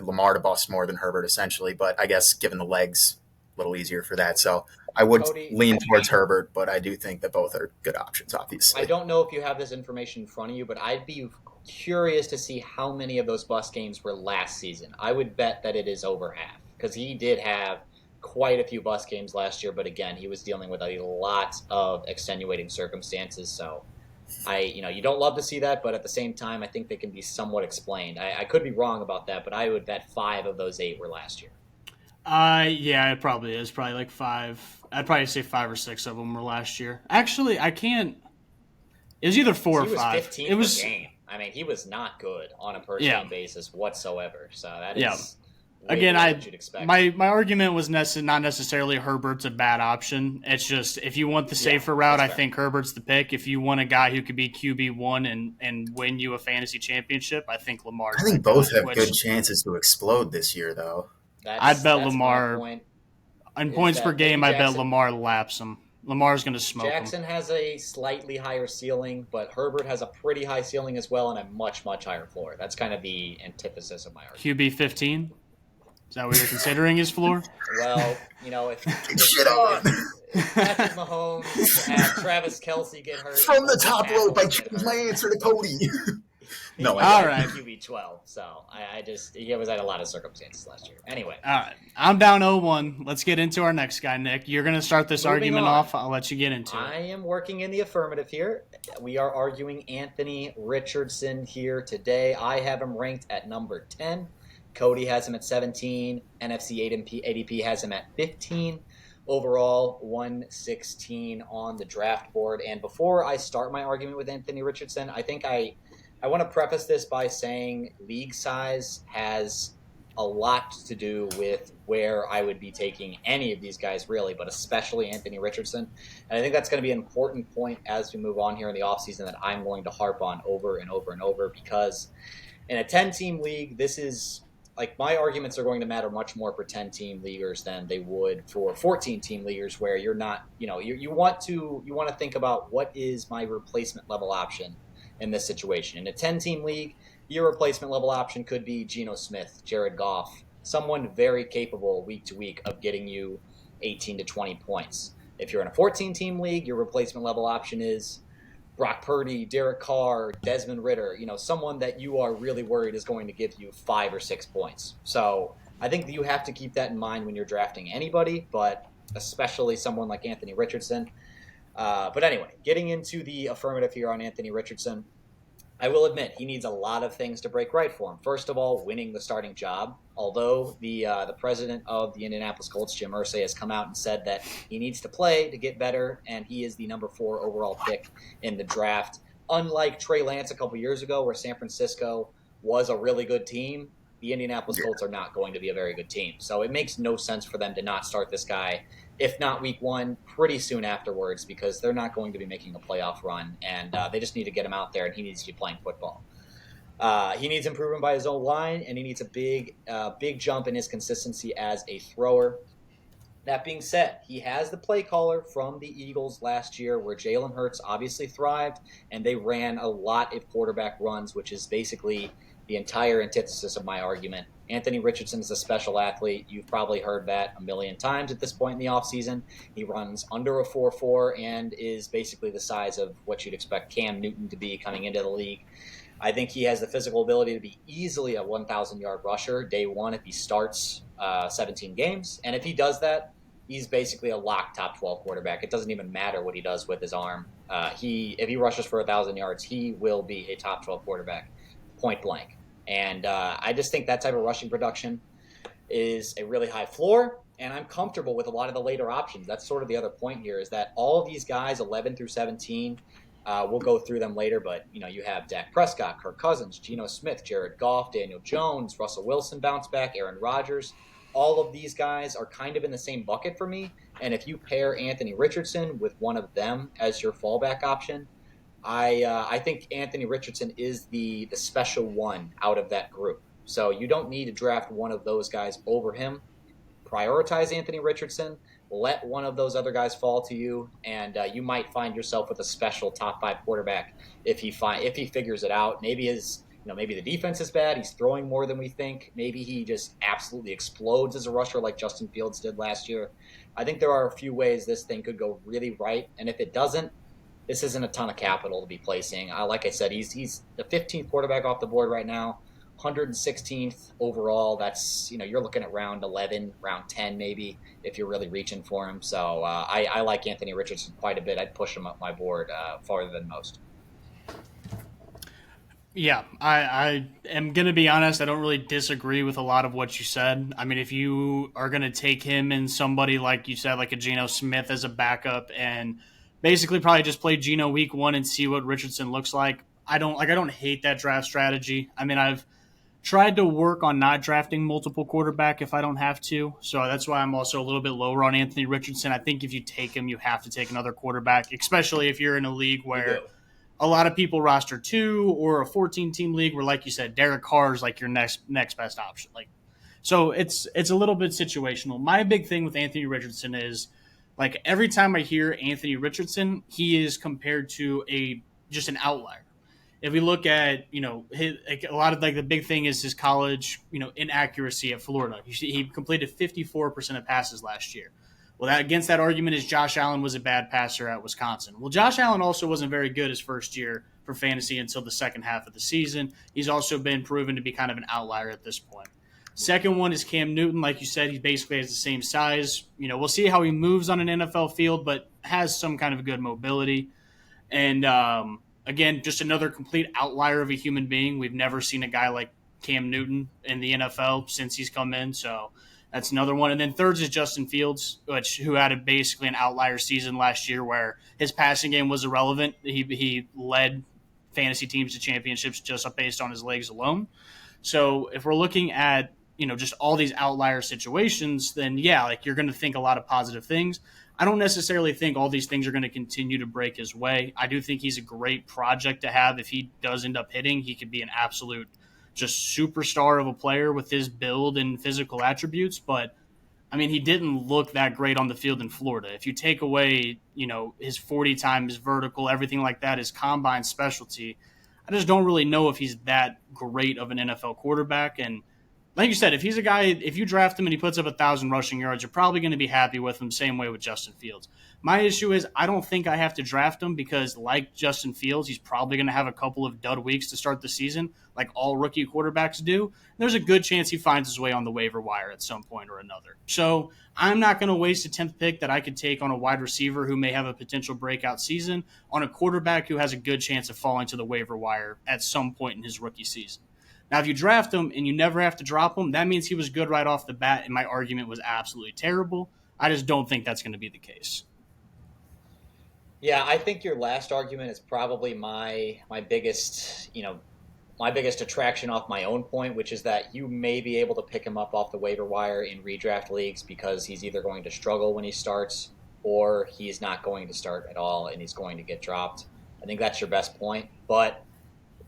Lamar to bust more than Herbert, essentially. But I guess given the legs, a little easier for that. So I would Cody, lean towards Herbert, but I do think that both are good options. Obviously, I don't know if you have this information in front of you, but I'd be curious to see how many of those bust games were last season. I would bet that it is over half because he did have quite a few bust games last year, but again, he was dealing with a lot of extenuating circumstances. So you don't love to see that, but at the same time, I think they can be somewhat explained. I could be wrong about that, but I would bet 5 of those 8 were last year. Yeah, it probably is. Probably like 5. I'd probably say 5 or 6 of them were last year. Actually, I can't. It was either 4 or 5. He was 15 it was per game. I mean, he was not good on a per game basis whatsoever. So that is again, what you'd expect. my argument was not necessarily Herbert's a bad option. It's just if you want the safer route, I think Herbert's the pick. If you want a guy who could be QB1 and win you a fantasy championship, I think Lamar's. I think both have good chances to explode this year, though. I'd bet Lamar. On points per game, I bet Lamar laps him. Lamar's going to smoke Jackson him. has a slightly higher ceiling, but Herbert has a pretty high ceiling as well and a much, much higher floor. That's kind of the antithesis of my argument. QB 15? Is that what you're considering his floor? Well, if Patrick Mahomes and Travis Kelce get hurt from the top rope, I changed my answer to Cody. No, all right. QB 12. So he was at a lot of circumstances last year. Anyway, all right, I'm down 0-1. Let's get into our next guy, Nick. You're going to start this argument off. I'll let you get into it. I am working in the affirmative here. We are arguing Anthony Richardson here today. I have him ranked at number 10. Cody has him at 17. NFC ADP has him at 15. Overall, 116 on the draft board. And before I start my argument with Anthony Richardson, I think I want to preface this by saying league size has a lot to do with where I would be taking any of these guys, really, but especially Anthony Richardson. And I think that's going to be an important point as we move on here in the offseason that I'm going to harp on over and over and over, because in a 10-team league, this is like my arguments are going to matter much more for 10-team leaguers than they would for 14-team leaguers, where you're not, you want to think about what is my replacement level option in this situation. In a 10-team league, your replacement level option could be Geno Smith, Jared Goff, someone very capable week to week of getting you 18 to 20 points. If you're in a 14-team league, your replacement level option is Brock Purdy, Derek Carr, Desmond Ridder, someone that you are really worried is going to give you 5 or 6 points. So I think that you have to keep that in mind when you're drafting anybody, but especially someone like Anthony Richardson. But anyway, getting into the affirmative here on Anthony Richardson, I will admit he needs a lot of things to break right for him. First of all, winning the starting job. Although the president of the Indianapolis Colts, Jim Irsay, has come out and said that he needs to play to get better, and he is the number 4 overall pick in the draft. Unlike Trey Lance a couple years ago, where San Francisco was a really good team, the Indianapolis Colts are not going to be a very good team. So it makes no sense for them to not start this guy, if not week 1, pretty soon afterwards, because they're not going to be making a playoff run, and they just need to get him out there, and he needs to be playing football. He needs improvement by his own line, and he needs a big jump in his consistency as a thrower. That being said, he has the play caller from the Eagles last year, where Jalen Hurts obviously thrived, and they ran a lot of quarterback runs, which is basically the entire antithesis of my argument. Anthony Richardson is a special athlete. You've probably heard that a million times at this point in the offseason. He runs under a 4.4 and is basically the size of what you'd expect Cam Newton to be coming into the league. I think he has the physical ability to be easily a 1,000-yard rusher day one if he starts 17 games. And if he does that, he's basically a locked top 12 quarterback. It doesn't even matter what he does with his arm. If he rushes for 1,000 yards, he will be a top 12 quarterback, point blank. And I just think that type of rushing production is a really high floor. And I'm comfortable with a lot of the later options. That's sort of the other point here is that all of these guys, 11 through 17, we'll go through them later, but you have Dak Prescott, Kirk Cousins, Geno Smith, Jared Goff, Daniel Jones, Russell Wilson bounce back, Aaron Rodgers. All of these guys are kind of in the same bucket for me. And if you pair Anthony Richardson with one of them as your fallback option, I think Anthony Richardson is the special one out of that group. So you don't need to draft one of those guys over him. Prioritize Anthony Richardson. Let one of those other guys fall to you, and you might find yourself with a special top 5 quarterback if he figures it out. Maybe maybe the defense is bad. He's throwing more than we think. Maybe he just absolutely explodes as a rusher like Justin Fields did last year. I think there are a few ways this thing could go really right, and if it doesn't, this isn't a ton of capital to be placing. Like I said, he's the 15th quarterback off the board right now. 116th overall. That's you're looking at round 11, round 10 maybe if you're really reaching for him. So I like Anthony Richardson quite a bit. I'd push him up my board farther than most. Yeah, I am going to be honest. I don't really disagree with a lot of what you said. I mean, if you are going to take him and somebody like you said, like a Geno Smith as a backup and basically probably just play Geno week 1 and see what Richardson looks like, I don't hate that draft strategy. I mean, I've tried to work on not drafting multiple quarterback if I don't have to. So that's why I'm also a little bit lower on Anthony Richardson. I think if you take him, you have to take another quarterback, especially if you're in a league where a lot of people roster 2 or a 14-team league where, like you said, Derek Carr is like your next best option. So it's a little bit situational. My big thing with Anthony Richardson is, like, every time I hear Anthony Richardson, he is compared to just an outlier. If we look at, a lot of the big thing is his college, inaccuracy at Florida. He completed 54% of passes last year. Well, against that argument is Josh Allen was a bad passer at Wisconsin. Well, Josh Allen also wasn't very good his first year for fantasy until the second half of the season. He's also been proven to be kind of an outlier at this point. Second one is Cam Newton. Like you said, he basically has the same size. We'll see how he moves on an NFL field, but has some kind of good mobility. And, again, just another complete outlier of a human being. We've never seen a guy like Cam Newton in the NFL since he's come in, so that's another one. And then third is Justin Fields, who had basically an outlier season last year where his passing game was irrelevant. He led fantasy teams to championships just based on his legs alone. So if we're looking at just all these outlier situations, then yeah, you're going to think a lot of positive things. I don't necessarily think all these things are going to continue to break his way. I do think he's a great project to have. If he does end up hitting, he could be an absolute just superstar of a player with his build and physical attributes. But, I mean, he didn't look that great on the field in Florida. If you take away, his 40 times vertical, everything like that, his combine specialty, I just don't really know if he's that great of an NFL quarterback. And like you said, if he's a guy, if you draft him and he puts up 1,000 rushing yards, you're probably going to be happy with him. Same way with Justin Fields. My issue is I don't think I have to draft him because, like Justin Fields, he's probably going to have a couple of dud weeks to start the season, like all rookie quarterbacks do. There's a good chance he finds his way on the waiver wire at some point or another. So I'm not going to waste a 10th pick that I could take on a wide receiver who may have a potential breakout season on a quarterback who has a good chance of falling to the waiver wire at some point in his rookie season. Now, if you draft him and you never have to drop him, that means he was good right off the bat, and my argument was absolutely terrible. I just don't think that's going to be the case. Yeah, I think your last argument is probably my biggest attraction off my own point, which is that you may be able to pick him up off the waiver wire in redraft leagues because he's either going to struggle when he starts or he's not going to start at all and he's going to get dropped. I think that's your best point, but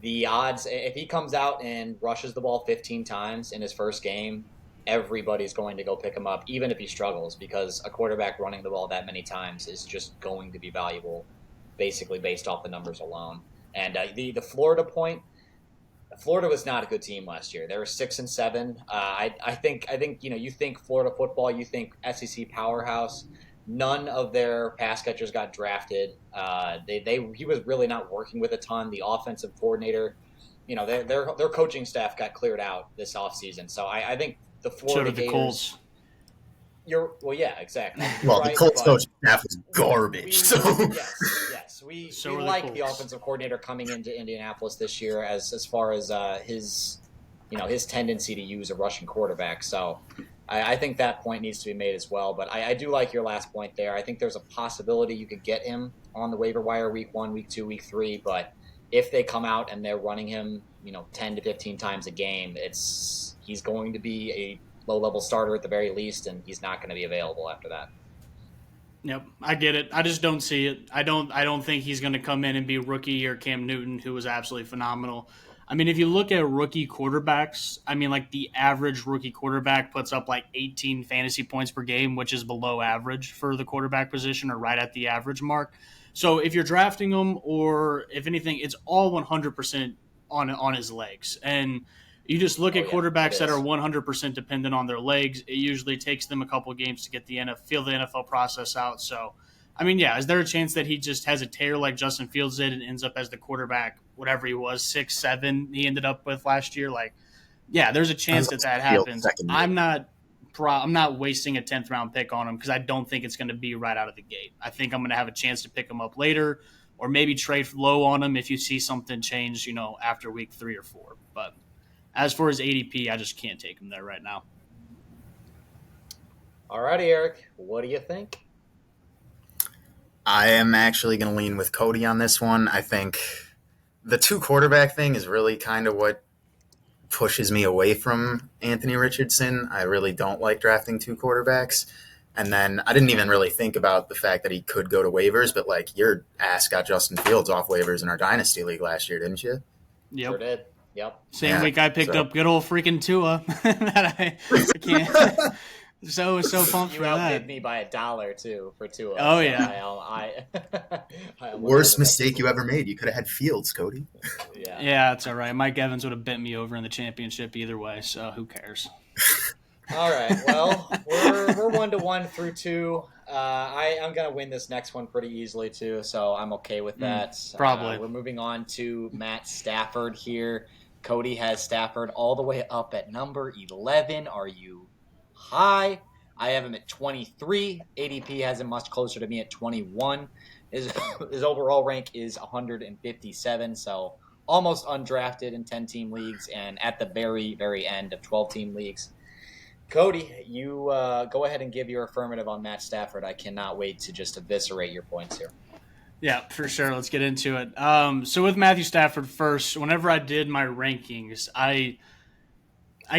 the odds, if he comes out and rushes the ball 15 times in his first game, everybody's going to go pick him up, even if he struggles, because a quarterback running the ball that many times is just going to be valuable, basically based off the numbers alone. And the Florida point, Florida was not a good team last year. They were 6-7. I think you think Florida football, you think SEC powerhouse. None of their pass catchers got drafted. He was really not working with a ton. The offensive coordinator, their coaching staff got cleared out this offseason. So I think the Florida Gators. Colts. Yeah, exactly. Well, right, the Colts coaching staff was garbage. Yes. We like the offensive coordinator coming into Indianapolis this year as far as his tendency to use a rushing quarterback. So I think that point needs to be made as well. But I do like your last point there. I think there's a possibility you could get him on the waiver wire week 1, week 2, week 3. But if they come out and they're running him, 10 to 15 times a game, he's going to be a low-level starter at the very least, and he's not going to be available after that. Yep, I get it. I just don't see it. I don't think he's going to come in and be rookie or Cam Newton, who was absolutely phenomenal. I mean, if you look at rookie quarterbacks, I mean, like the average rookie quarterback puts up like 18 fantasy points per game, which is below average for the quarterback position or right at the average mark. So if you're drafting him, or if anything, it's all 100% on his legs. And you just look at quarterbacks that are 100% dependent on their legs. It usually takes them a couple of games to get feel the NFL process out. So, I mean, yeah, is there a chance that he just has a tear like Justin Fields did and ends up as the quarterback, whatever he was, 6'7", he ended up with last year? Like, yeah, there's a chance that happens. I'm not wasting a 10th round pick on him because I don't think it's going to be right out of the gate. I think I'm going to have a chance to pick him up later, or maybe trade low on him if you see something change, after week 3 or 4. But as for his ADP, I just can't take him there right now. All righty, Eric. What do you think? I am actually going to lean with Kody on this one. I think the 2 quarterback thing is really kind of what pushes me away from Anthony Richardson. I really don't like drafting 2 quarterbacks. And then I didn't even really think about the fact that he could go to waivers, but like your ass got Justin Fields off waivers in our Dynasty League last year, didn't you? Yep. Sure did. Yep. Same week I picked up good old freaking Tua. That I can't. So pumped for that. You outbid me by $1 too for Tua. Oh yeah. Worst mistake you ever made. You could have had Fields, Kody. Yeah, it's all right. Mike Evans would have bent me over in the championship either way. So who cares? All right. Well, we're 1-1 through 2. I'm gonna win this next one pretty easily too, so I'm okay with that. Probably. We're moving on to Matt Stafford here. Kody has Stafford all the way up at number 11. Are you high? I have him at 23. ADP has him much closer to me at 21. His overall rank is 157, so almost undrafted in 10-team leagues and at the very, very end of 12-team leagues. Kody, you go ahead and give your affirmative on Matt Stafford. I cannot wait to just eviscerate your points here. Yeah, for sure. Let's get into it. So with Matthew Stafford first, whenever I did my rankings, I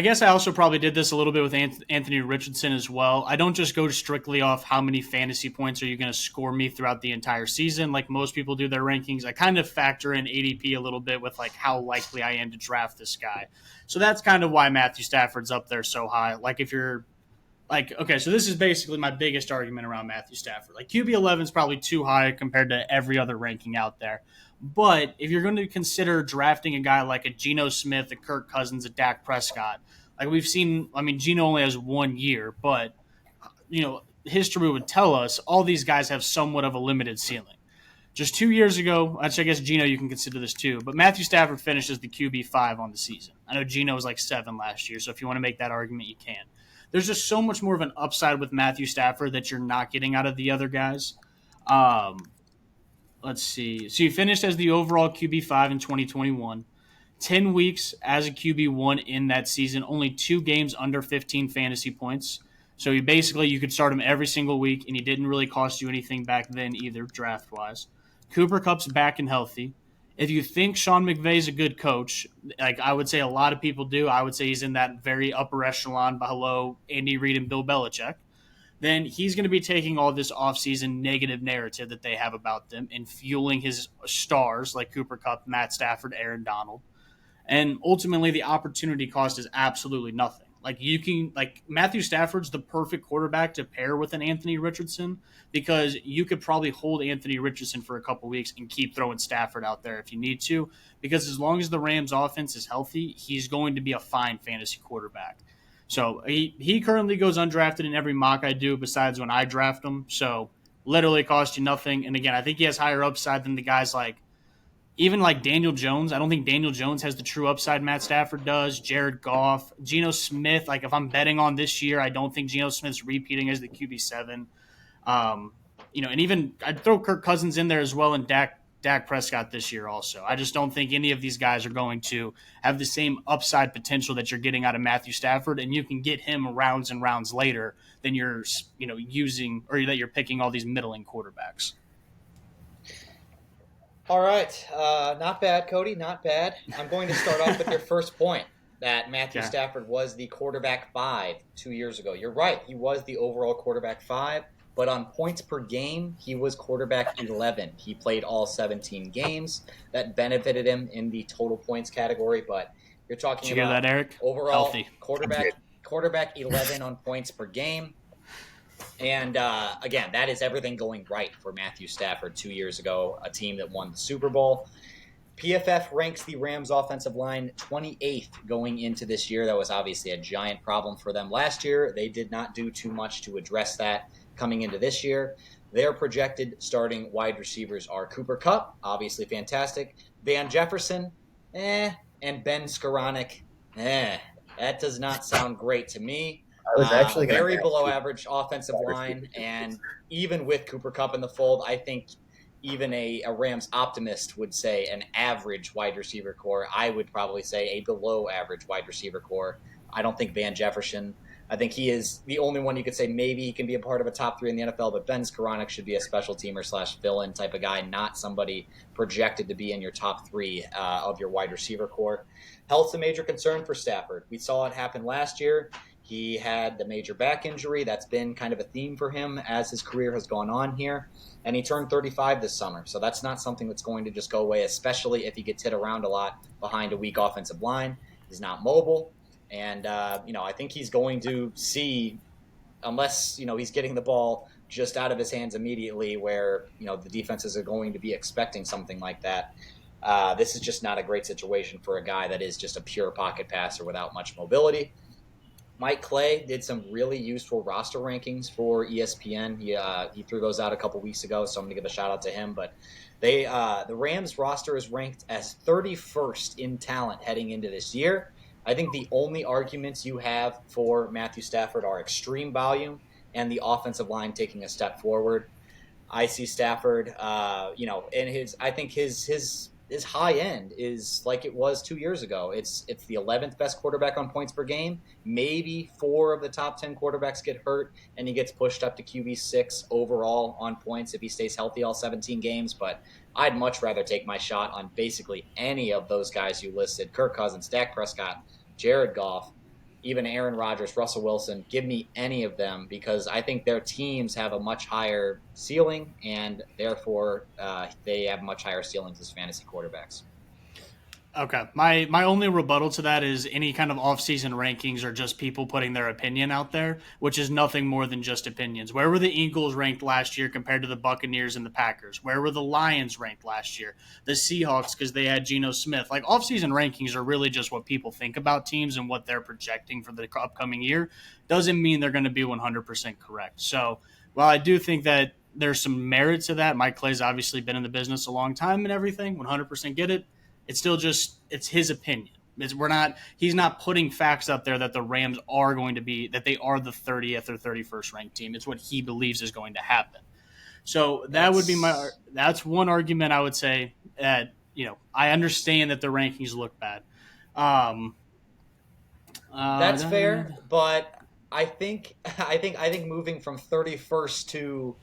guess I also probably did this a little bit with Anthony Richardson as well. I don't just go strictly off how many fantasy points are you going to score me throughout the entire season like most people do their rankings. I kind of factor in ADP a little bit with like how likely I am to draft this guy. So that's kind of why Matthew Stafford's up there so high. Like if you're like, okay, so this is basically my biggest argument around Matthew Stafford. Like QB 11 is probably too high compared to every other ranking out there. But if you're going to consider drafting a guy like a Geno Smith, a Kirk Cousins, a Dak Prescott, like we've seen, I mean, Geno only has 1 year, but, history would tell us all these guys have somewhat of a limited ceiling. Just 2 years ago, actually, I guess Geno, you can consider this too, but Matthew Stafford finishes the QB 5 on the season. I know Geno was like 7 last year, so if you want to make that argument, you can. There's just so much more of an upside with Matthew Stafford that you're not getting out of the other guys. Let's see. So you finished as the overall QB5 in 2021. 10 weeks as a QB1 in that season. Only 2 games under 15 fantasy points. So you could start him every single week, and he didn't really cost you anything back then either, draft-wise. Cooper Kupp's back and healthy. If you think Sean McVay's a good coach, like I would say a lot of people do, I would say he's in that very upper echelon below Andy Reid and Bill Belichick, then he's going to be taking all this offseason negative narrative that they have about them and fueling his stars like Cooper Kupp, Matt Stafford, Aaron Donald. And ultimately, the opportunity cost is absolutely nothing. Matthew Stafford's the perfect quarterback to pair with an Anthony Richardson because you could probably hold Anthony Richardson for a couple weeks and keep throwing Stafford out there if you need to, because as long as the Rams offense is healthy, he's going to be a fine fantasy quarterback. So he currently goes undrafted in every mock I do besides when I draft him. So literally cost you nothing. And again, I think he has higher upside than the guys even like Daniel Jones. I don't think Daniel Jones has the true upside Matt Stafford does. Jared Goff, Geno Smith. Like if I'm betting on this year, I don't think Geno Smith's repeating as the QB7. And even I'd throw Kirk Cousins in there as well and Dak Dak Prescott this year also. I just don't think any of these guys are going to have the same upside potential that you're getting out of Matthew Stafford, and you can get him rounds and rounds later than you're using or that you're picking all these middling quarterbacks. All right. Not bad, Kody. Not bad. I'm going to start off with your first point that Matthew Stafford was the quarterback 5 2 years ago. You're right. He was the overall quarterback 5, but on points per game, he was quarterback 11. He played all 17 games. That benefited him in the total points category, but you're talking Did you about hear that, Eric? overall Healthy. quarterback 11 on points per game. And again, that is everything going right for Matthew Stafford 2 years ago, a team that won the Super Bowl. PFF ranks the Rams offensive line 28th going into this year. That was obviously a giant problem for them last year. They did not do too much to address that coming into this year. Their projected starting wide receivers are Cooper Kupp, obviously fantastic, Van Jefferson, and Ben Skoranek. That does not sound great to me. I was actually very below average offensive line, and even with Cooper Kupp in the fold, I think even a Rams optimist would say an average wide receiver core. I would probably say a below average wide receiver core. I don't think Van Jefferson. I think he is the only one you could say maybe he can be a part of a top 3 in the NFL, but Ben Skoranek should be a special teamer / fill-in type of guy, not somebody projected to be in your top 3 of your wide receiver core. Health's a major concern for Stafford. We saw it happen last year. He had the major back injury. That's been kind of a theme for him as his career has gone on here. And he turned 35 this summer. So that's not something that's going to just go away, especially if he gets hit around a lot behind a weak offensive line. He's not mobile. And, I think he's going to see, unless, he's getting the ball just out of his hands immediately where, the defenses are going to be expecting something like that. This is just not a great situation for a guy that is just a pure pocket passer without much mobility. Mike Clay did some really useful roster rankings for ESPN. He threw those out a couple weeks ago, so I'm going to give a shout out to him. But the Rams roster is ranked as 31st in talent heading into this year. I think the only arguments you have for Matthew Stafford are extreme volume and the offensive line taking a step forward. I see Stafford, and I think his high end is like it was 2 years ago. It's the 11th best quarterback on points per game. Maybe 4 of the top 10 quarterbacks get hurt, and he gets pushed up to QB6 overall on points if he stays healthy all 17 games. But I'd much rather take my shot on basically any of those guys you listed: Kirk Cousins, Dak Prescott, Jared Goff, even Aaron Rodgers, Russell Wilson. Give me any of them, because I think their teams have a much higher ceiling, and therefore they have much higher ceilings as fantasy quarterbacks. Okay. My only rebuttal to that is any kind of off-season rankings are just people putting their opinion out there, which is nothing more than just opinions. Where were the Eagles ranked last year compared to the Buccaneers and the Packers? Where were the Lions ranked last year? The Seahawks, because they had Geno Smith. Like, off-season rankings are really just what people think about teams and what they're projecting for the upcoming year. Doesn't mean they're going to be 100% correct. So while I do think that there's some merit to that, Mike Clay's obviously been in the business a long time and everything, 100% get it. It's still just, it's his opinion. He's not putting facts up there that the Rams are going to be, that they are the 30th or 31st ranked team. It's what he believes is going to happen. So that's one argument I would say that, I understand that the rankings look bad. That's fair, but I think moving from 31st to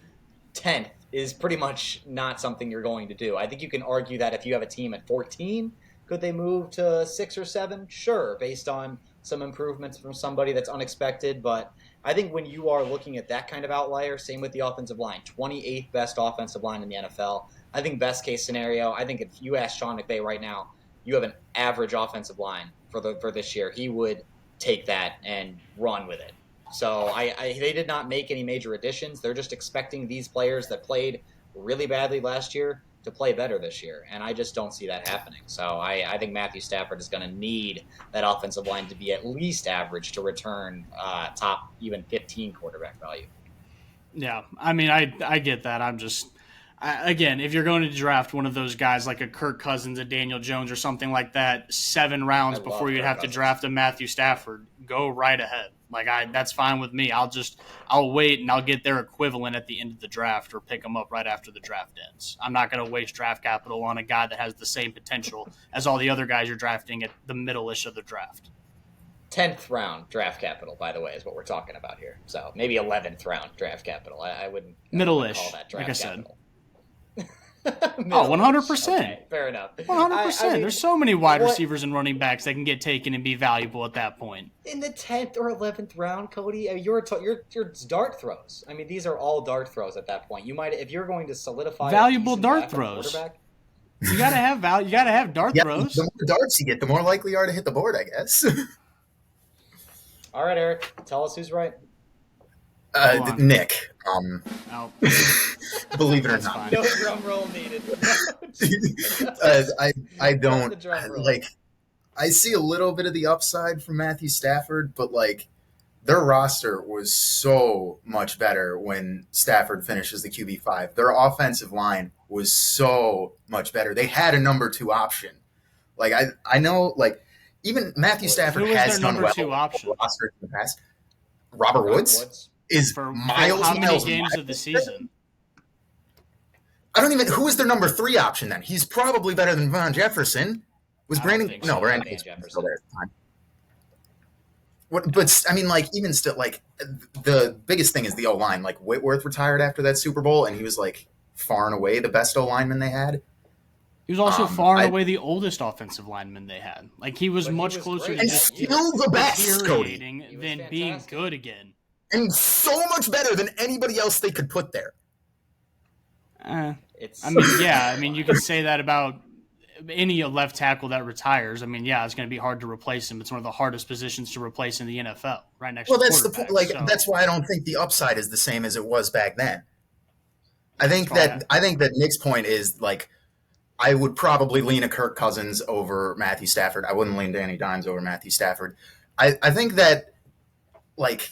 10th is pretty much not something you're going to do. I think you can argue that if you have a team at 14, could they move to 6 or 7? Sure, based on some improvements from somebody that's unexpected. But I think when you are looking at that kind of outlier, same with the offensive line, 28th best offensive line in the NFL. I think best case scenario, I think if you ask Sean McVay right now, you have an average offensive line for this year, he would take that and run with it. So they did not make any major additions. They're just expecting these players that played really badly last year to play better this year, and I just don't see that happening. So I think Matthew Stafford is going to need that offensive line to be at least average to return top even 15 quarterback value. Yeah, I mean, I get that. Again, if you're going to draft one of those guys like a Kirk Cousins, a Daniel Jones, or something like that, 7 rounds I before love you'd Kirk have Cousins. to draft a Matthew Stafford, go right ahead. That's fine with me. I'll wait and I'll get their equivalent at the end of the draft or pick them up right after the draft ends. I'm not going to waste draft capital on a guy that has the same potential as all the other guys you're drafting at the middle-ish of the draft. 10th round draft capital, by the way, is what we're talking about here. So maybe 11th round draft capital. I wouldn't Middle-ish, call that draft like I said. capital. Oh, 100%. Okay, fair enough. 100%. I mean, There's so many wide receivers and running backs that can get taken and be valuable at that point. in the 10th or 11th round, Cody, you're dart throws. I mean, these are all dart throws at that point. You might, if you're going to solidify Valuable a decent dart backup throws. quarterback. You gotta have value. You gotta have dart Yeah, throws. the more darts you get, the more likely you are to hit the board, I guess. All right, Eric, tell us who's right. Hold on. Nick. Oh, Believe it or That's not. fine. No drum roll needed. I The don't drum roll. like. I see a little bit of the upside from Matthew Stafford, but like their roster was so much better when Stafford finishes the QB5. Their offensive line was so much better. They had a number 2 option. Like I know like even Matthew Stafford Who was has their done number well 2 with option? the roster in the past. Robert Woods is For miles how many miles games miles of the season? I don't even. Who is their number 3 option then? He's probably better than Von Jefferson. Was I don't Brandon? think No, so. Brandon Van was Jefferson. still there at the time. What? But I mean, like even still, like the biggest thing is the O line. Like Whitworth retired after that Super Bowl, and he was like far and away the best O lineman they had. He was also far and I- away the oldest offensive lineman they had. Like he was But he much was closer great to And that year. still the best, Cody. deteriorating He was than being fantastic. good again. And so much better than anybody else they could put there. It's. I mean, yeah. I mean, you could say that about any left tackle that retires. I mean, yeah, it's going to be hard to replace him. It's one of the hardest positions to replace in the NFL, right next Well, to that's the quarterback. point. Like So, that's why I don't think the upside is the same as it was back then. I think That's that Nick's point is like I would probably lean a Kirk Cousins over Matthew Stafford. I wouldn't lean Danny Dimes over Matthew Stafford. I think that like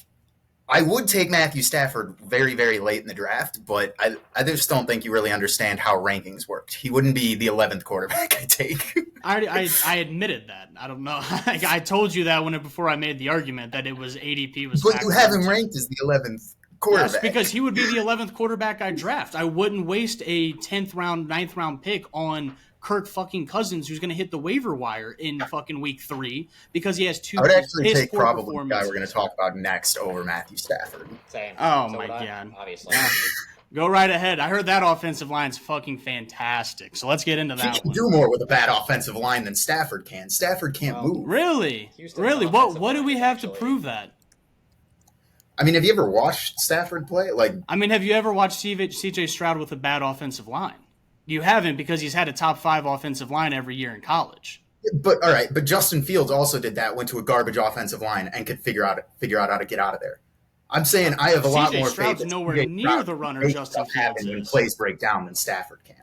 I would take Matthew Stafford very, very late in the draft, but I just don't think you really understand how rankings worked. He wouldn't be the 11th quarterback I take. I admitted that. I don't know. I told you that before I made the argument that it was ADP was. But you factored have him into. ranked as the 11th quarterback. Yes, because he would be the 11th quarterback I draft. I wouldn't waste a 10th round, 9th round pick on Kirk fucking Cousins, who's going to hit the waiver wire in fucking week 3 because he has 2. I would actually take poor probably the guy performances. we're going to talk about next over Matthew Stafford. Same. Oh, So my would I, God. Obviously. Go right ahead. I heard that offensive line's fucking fantastic. So let's get into He that can one. do more with a bad offensive line than Stafford can. Stafford can't Well, move. Really? Houston's Really? offensive What do line we is have to actually- prove that? I mean, have you ever watched Stafford play? Like, I mean, have you ever watched CJ Stroud with a bad offensive line? You haven't because he's had a top 5 offensive line every year in college. but all right, but Justin Fields also did that. Went to a garbage offensive line and could figure out how to get out of there. I'm saying I have a lot CJ more Stroud's faith. that nowhere CJ near Stroud the runner can make Justin stuff happen Fields when is. plays break down than Stafford can.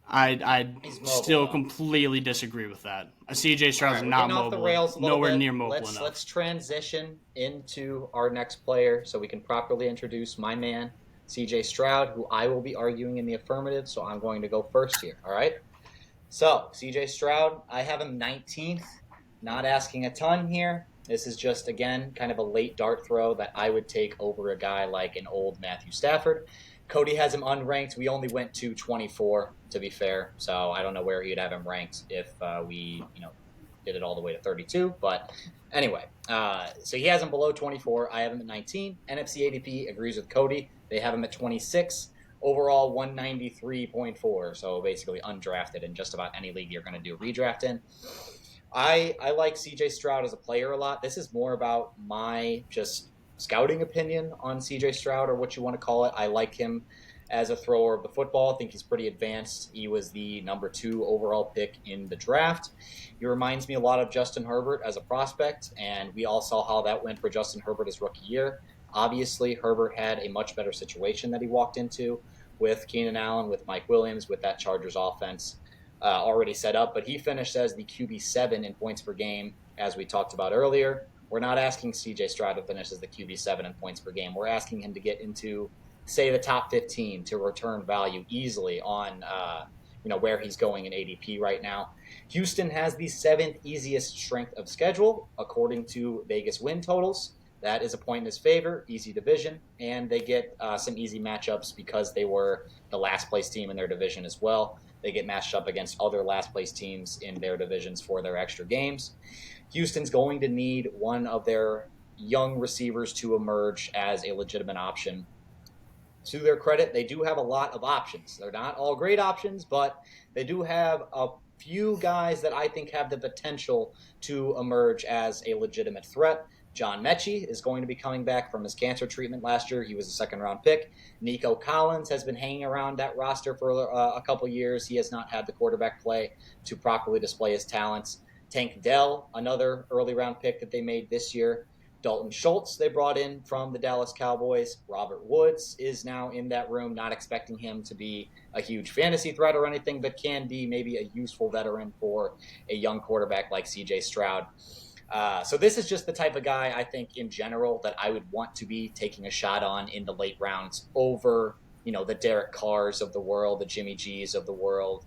I He's mobile, still though. completely disagree with that. CJ Stroud's All right, we're not getting off the mobile, rails a little nowhere bit. near mobile let's, enough. Let's transition into our next player so we can properly introduce my man, CJ Stroud, who I will be arguing in the affirmative, so I'm going to go first here, all right? So, CJ Stroud, I have him 19th, not asking a ton here. This is just, again, kind of a late dart throw that I would take over a guy like an old Matthew Stafford. Cody has him unranked. We only went to 24, to be fair, so I don't know where he'd have him ranked if we, did it all the way to 32. But anyway, so he has him below 24. I have him at 19. NFC ADP agrees with Cody. They have him at 26. Overall, 193.4. So basically undrafted in just about any league you're going to do a redraft in. I like CJ Stroud as a player a lot. This is more about my just scouting opinion on CJ Stroud, or what you want to call it. I like him as a thrower of the football. I think he's pretty advanced. He was the number 2 overall pick in the draft. He reminds me a lot of Justin Herbert as a prospect, and we all saw how that went for Justin Herbert his rookie year. Obviously, Herbert had a much better situation that he walked into with Keenan Allen, with Mike Williams, with that Chargers offense already set up, but he finished as the QB7 in points per game, as we talked about earlier. We're not asking CJ Stroud to finish as the QB7 in points per game. We're asking him to get into say the top 15 to return value easily on where he's going in ADP right now. Houston has the 7th easiest strength of schedule according to Vegas win totals. That is a point in his favor, easy division, and they get some easy matchups because they were the last place team in their division as well. They get matched up against other last place teams in their divisions for their extra games. Houston's going to need one of their young receivers to emerge as a legitimate option. To their credit, they do have a lot of options. They're not all great options, but they do have a few guys that I think have the potential to emerge as a legitimate threat. John Mechie is going to be coming back from his cancer treatment last year. He was a second-round pick. Nico Collins has been hanging around that roster for a couple years. He has not had the quarterback play to properly display his talents. Tank Dell, another early-round pick that they made this year. Dalton Schultz they brought in from the Dallas Cowboys. Robert Woods is now in that room, not expecting him to be a huge fantasy threat or anything, but can be maybe a useful veteran for a young quarterback like CJ Stroud. So this is just the type of guy I think in general that I would want to be taking a shot on in the late rounds over, the Derek Carrs of the world, the Jimmy G's of the world,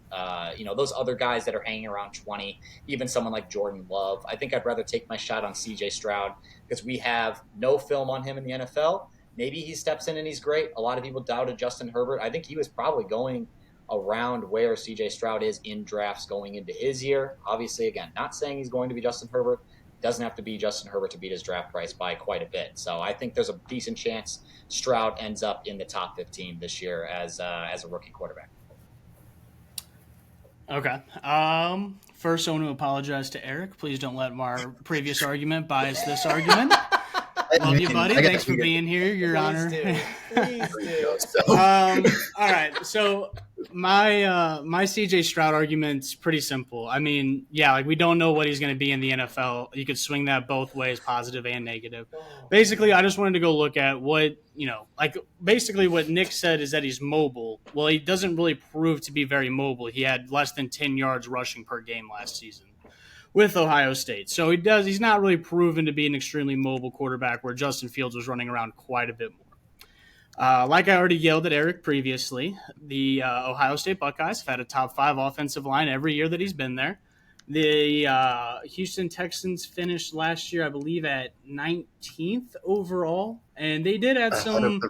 those other guys that are hanging around 20, even someone like Jordan Love. I think I'd rather take my shot on CJ Stroud because we have no film on him in the NFL. Maybe he steps in and he's great. A lot of people doubted Justin Herbert. I think he was probably going around where CJ Stroud is in drafts going into his year. Obviously, again, not saying he's going to be Justin Herbert. Doesn't have to be Justin Herbert to beat his draft price by quite a bit. So I think there's a decent chance Stroud ends up in the top 15 this year as a rookie quarterback. Okay. First, I want to apologize to Eric. Please don't let my previous argument bias this argument. Love you, buddy. Thanks for being here, Your Honor. Please do. All right. So my CJ Stroud argument's pretty simple. I mean, yeah, we don't know what he's going to be in the NFL. You could swing that both ways, positive and negative. Basically, I just wanted to go look at what, basically what Nick said is that he's mobile. Well, he doesn't really prove to be very mobile. He had less than 10 yards rushing per game last season with Ohio State. So he's not really proven to be an extremely mobile quarterback where Justin Fields was running around quite a bit more. Like I already yelled at Eric previously, the Ohio State Buckeyes have had a top 5 offensive line every year that he's been there. The Houston Texans finished last year, I believe, at 19th overall, and they did add some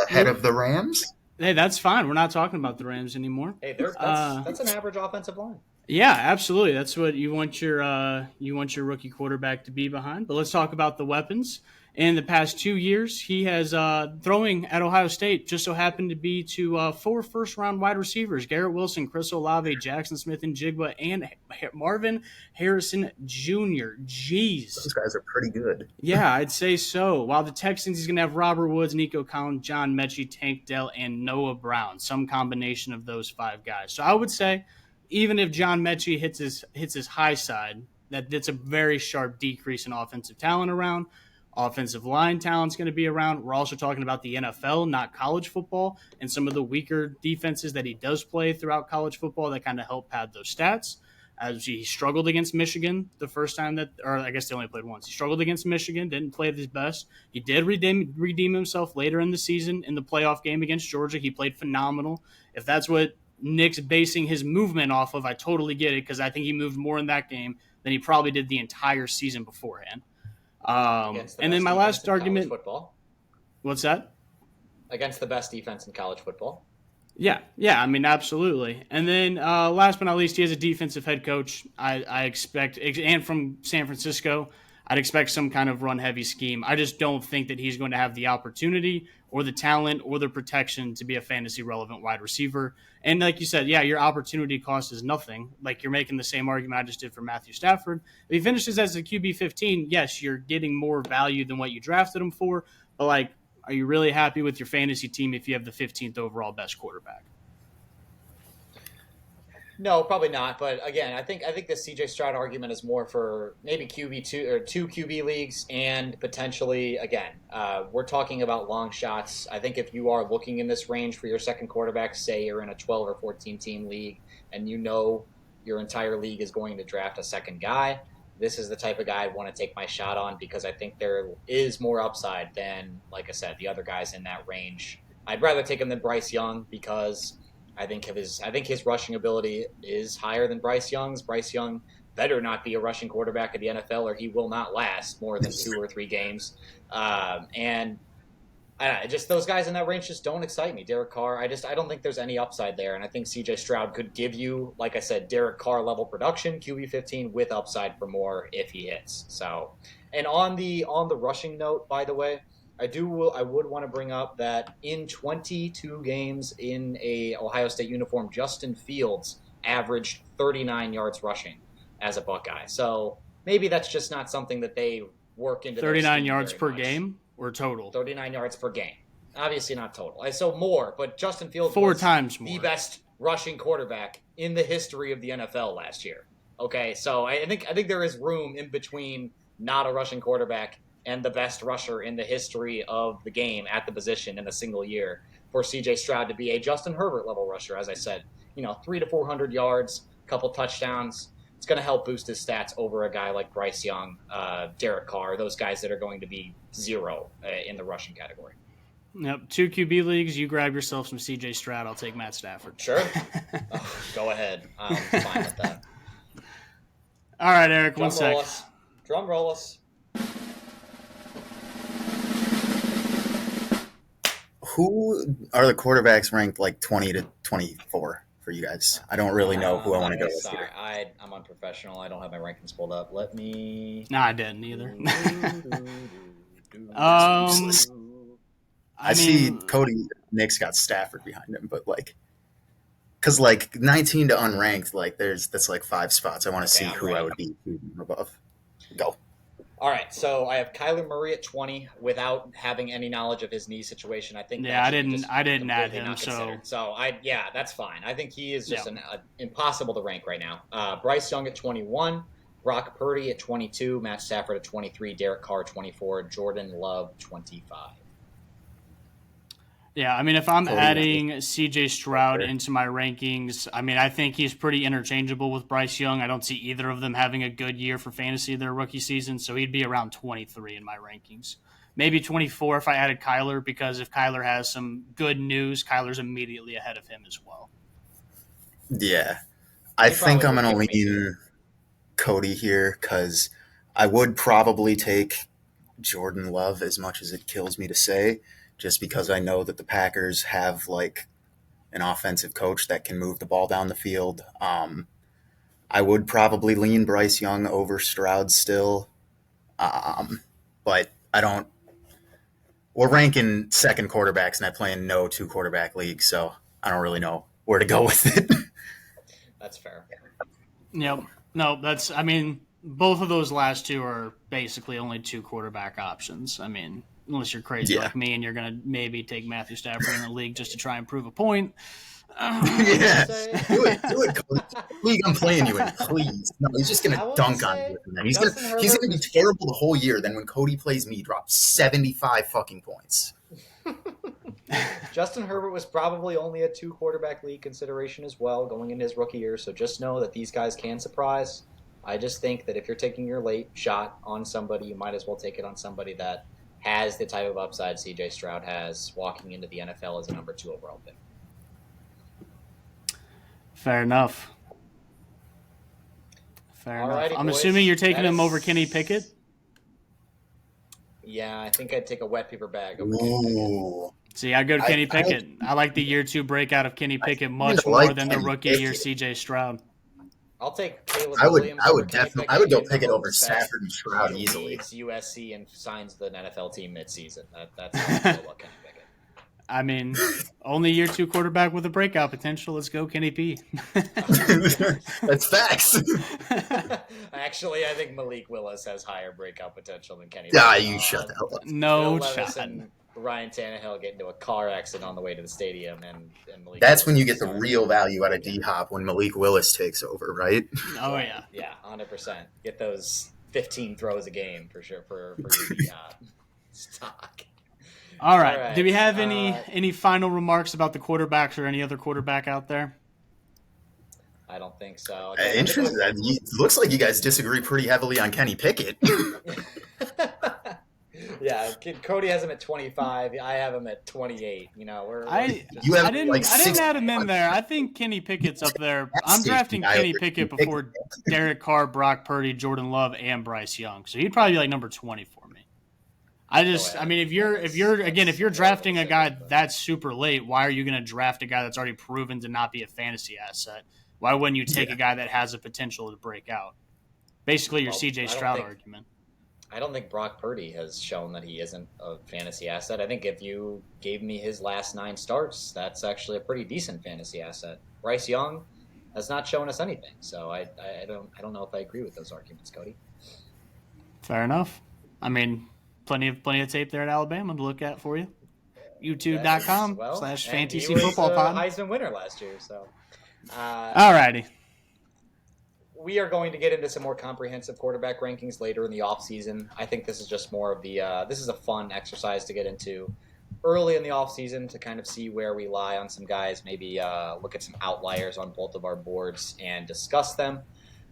ahead of the Rams. Hey, that's fine. We're not talking about the Rams anymore. Hey, that's an average offensive line. Yeah, absolutely. That's what you want your rookie quarterback to be behind. But let's talk about the weapons. In the past 2 years, he has throwing at Ohio State just so happened to be to 4 first-round wide receivers: Garrett Wilson, Chris Olave, Jackson Smith-Njigba, and Marvin Harrison Jr. Jeez. Those guys are pretty good. Yeah, I'd say so. While the Texans, he's going to have Robert Woods, Nico Collins, John Mechie, Tank Dell, and Noah Brown, some combination of those 5 guys. So I would say even if John Mechie hits his high side, that's a very sharp decrease in offensive talent around. Offensive line talent's going to be around. We're also talking about the NFL, not college football, and some of the weaker defenses that he does play throughout college football that kind of help pad those stats. As he struggled against Michigan the first time or I guess they only played once. He struggled against Michigan, didn't play at his best. He did redeem himself later in the season in the playoff game against Georgia. He played phenomenal. If that's what Nick's basing his movement off of, I totally get it, because I think he moved more in that game than he probably did the entire season beforehand. And then my last argument. Football. What's that? Against the best defense in college football. Yeah, I mean, absolutely. And then last but not least, he has a defensive head coach. I expect, and from San Francisco, I'd expect some kind of run-heavy scheme. I just don't think that he's going to have the opportunity or the talent or the protection to be a fantasy-relevant wide receiver. And like you said, yeah, your opportunity cost is nothing. Like, you're making the same argument I just did for Matthew Stafford. If he finishes as a QB 15, yes, you're getting more value than what you drafted him for. But, are you really happy with your fantasy team if you have the 15th overall best quarterback? No, probably not. But again, I think the CJ Stroud argument is more for maybe QB2 or 2 QB leagues, and potentially, again, we're talking about long shots. I think if you are looking in this range for your second quarterback, say you're in a 12 or 14 team league, and your entire league is going to draft a second guy, this is the type of guy I'd want to take my shot on, because I think there is more upside than, like I said, the other guys in that range I'd rather take him than Bryce Young because I think his rushing ability is higher than Bryce Young's. Bryce Young better not be a rushing quarterback in the NFL, or he will not last more than 2 or 3 games. And I don't know, just those guys in that range just don't excite me. Derek Carr, I don't think there's any upside there, and I think CJ Stroud could give you, like I said, Derek Carr level production, QB 15 with upside for more if he hits. So, and on the rushing note, by the way, I would want to bring up that in 22 games in a Ohio State uniform, Justin Fields averaged 39 yards rushing as a Buckeye. So maybe that's just not something that they work into. 39 yards per game or total? 39 yards per game. Obviously not total. So more, but Justin Fields 4 was times more. The best rushing quarterback in the history of the NFL last year. Okay, so I think there is room in between not a rushing quarterback and the best rusher in the history of the game at the position in a single year for CJ Stroud to be a Justin Herbert level rusher, as I said. 300 to 400 yards, a couple touchdowns. It's going to help boost his stats over a guy like Bryce Young, Derek Carr, those guys that are going to be 0 in the rushing category. Yep, 2 QB leagues. You grab yourself some CJ Stroud. I'll take Matt Stafford. Sure. Go ahead. I'm fine with that. All right, Eric, one sec. Drum roll us. Who are the quarterbacks ranked like 20 to 24 for you guys? I don't really know who I want to go with here. I'm unprofessional. I don't have my rankings pulled up. Let me... No, I didn't either. I see Kody and Nick's got Stafford behind him, but because 19 to unranked, that's 5 spots. I want to see who I would be above. Go. All right, so I have Kyler Murray at 20 without having any knowledge of his knee situation. I think. Yeah, I didn't add him. So that's fine. I think he is just impossible to rank right now. Bryce Young at 21, Brock Purdy at 22, Matt Stafford at 23, Derek Carr 24, Jordan Love 25. Yeah, I mean, if I'm adding CJ Stroud into my rankings, I mean, I think he's pretty interchangeable with Bryce Young. I don't see either of them having a good year for fantasy their rookie season, so he'd be around 23 in my rankings. Maybe 24 if I added Kyler, because if Kyler has some good news, Kyler's immediately ahead of him as well. Yeah. I think I'm going to lean Kody here because I would probably take Jordan Love, as much as it kills me to say, just because I know that the Packers have an offensive coach that can move the ball down the field. I would probably lean Bryce Young over Stroud still, but I don't. We're ranking second quarterbacks, and I play in no 2 quarterback league, so I don't really know where to go with it. That's fair. Yep. No, I mean, both of those last 2 are basically only 2 quarterback options. I mean, unless you're crazy like me and you're going to maybe take Matthew Stafford in the league just to try and prove a point. Yeah, do it, Cody. League I'm playing you in, please. No, he's just going to dunk on you. He's going to be terrible the whole year. Then when Cody plays me, he drops 75 fucking points. Justin Herbert was probably only a 2 quarterback league consideration as well going into his rookie year, so just know that these guys can surprise. I just think that if you're taking your late shot on somebody, you might as well take it on somebody that has the type of upside CJ Stroud has walking into the NFL as a number 2 overall pick. Fair enough. I'm assuming you're taking him over Kenny Pickett? Yeah, I think I'd take a wet paper bag over Kenny Pickett. See, I go to Kenny Pickett. I like the year 2 breakout of Kenny Pickett much more than the rookie year CJ Stroud. I'll take Caleb Williams. I would go Pickett over Stafford and Stroud easily. Leaves USC and signs the NFL team midseason. That's how I feel about Kenny Pickett. I mean, only year 2 quarterback with a breakout potential. Let's go, Kenny P. That's facts. Actually, I think Malik Willis has higher breakout potential than Kenny. Yeah, you shut the hell up. No shot. Ryan Tannehill get into a car accident on the way to the stadium, and Malik. That's when you get the real value out of D-Hop, when Malik Willis takes over, right? Oh yeah, 100%. Get those 15 throws a game for sure for your D-Hop stock. All right. Do we have any final remarks about the quarterbacks or any other quarterback out there? I don't think so. Interesting. It looks like you guys disagree pretty heavily on Kenny Pickett. Yeah, Kody has him at 25. I have him at 28. You know, I You have didn't like I didn't 60 add him in there. I think Kenny Pickett's up there. I'm safety drafting guy Kenny over Pickett Pickett. before Derek Carr, Brock Purdy, Jordan Love, and Bryce Young. So he'd probably be like number 20 for me. I mean, if you're drafting a guy that's super late, why are you going to draft a guy that's already proven to not be a fantasy asset? Why wouldn't you take a guy that has the potential to break out? Basically, your CJ Stroud argument. I don't think Brock Purdy has shown that he isn't a fantasy asset. I think if you gave me his last 9 starts, that's actually a pretty decent fantasy asset. Bryce Young has not shown us anything, so I don't know if I agree with those arguments, Kody. Fair enough. I mean, plenty of tape there at Alabama to look at for you. YouTube.com/fantasy football pod. Heisman winner last year, so. Alrighty. We are going to get into some more comprehensive quarterback rankings later in the offseason. I think this is just more of the this is a fun exercise to get into early in the offseason to kind of see where we lie on some guys, maybe look at some outliers on both of our boards and discuss them.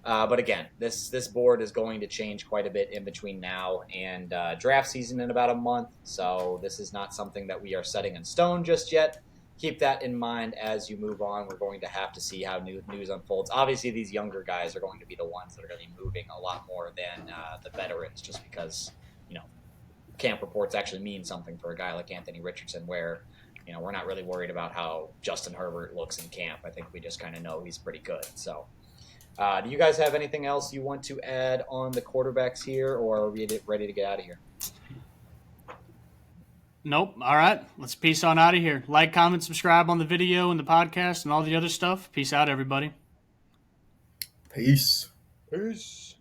But again, this board is going to change quite a bit in between now and draft season in about a month. So this is not something that we are setting in stone just yet. Keep that in mind as you move on. We're going to have to see how news unfolds. Obviously, these younger guys are going to be the ones that are going to be moving a lot more than the veterans, just because, camp reports actually mean something for a guy like Anthony Richardson, where, we're not really worried about how Justin Herbert looks in camp. I think we just kind of know he's pretty good. So, do you guys have anything else you want to add on the quarterbacks here, or are we ready to get out of here? Nope. All right. Let's peace on out of here. Like, comment, subscribe on the video and the podcast and all the other stuff. Peace out, everybody. Peace. Peace.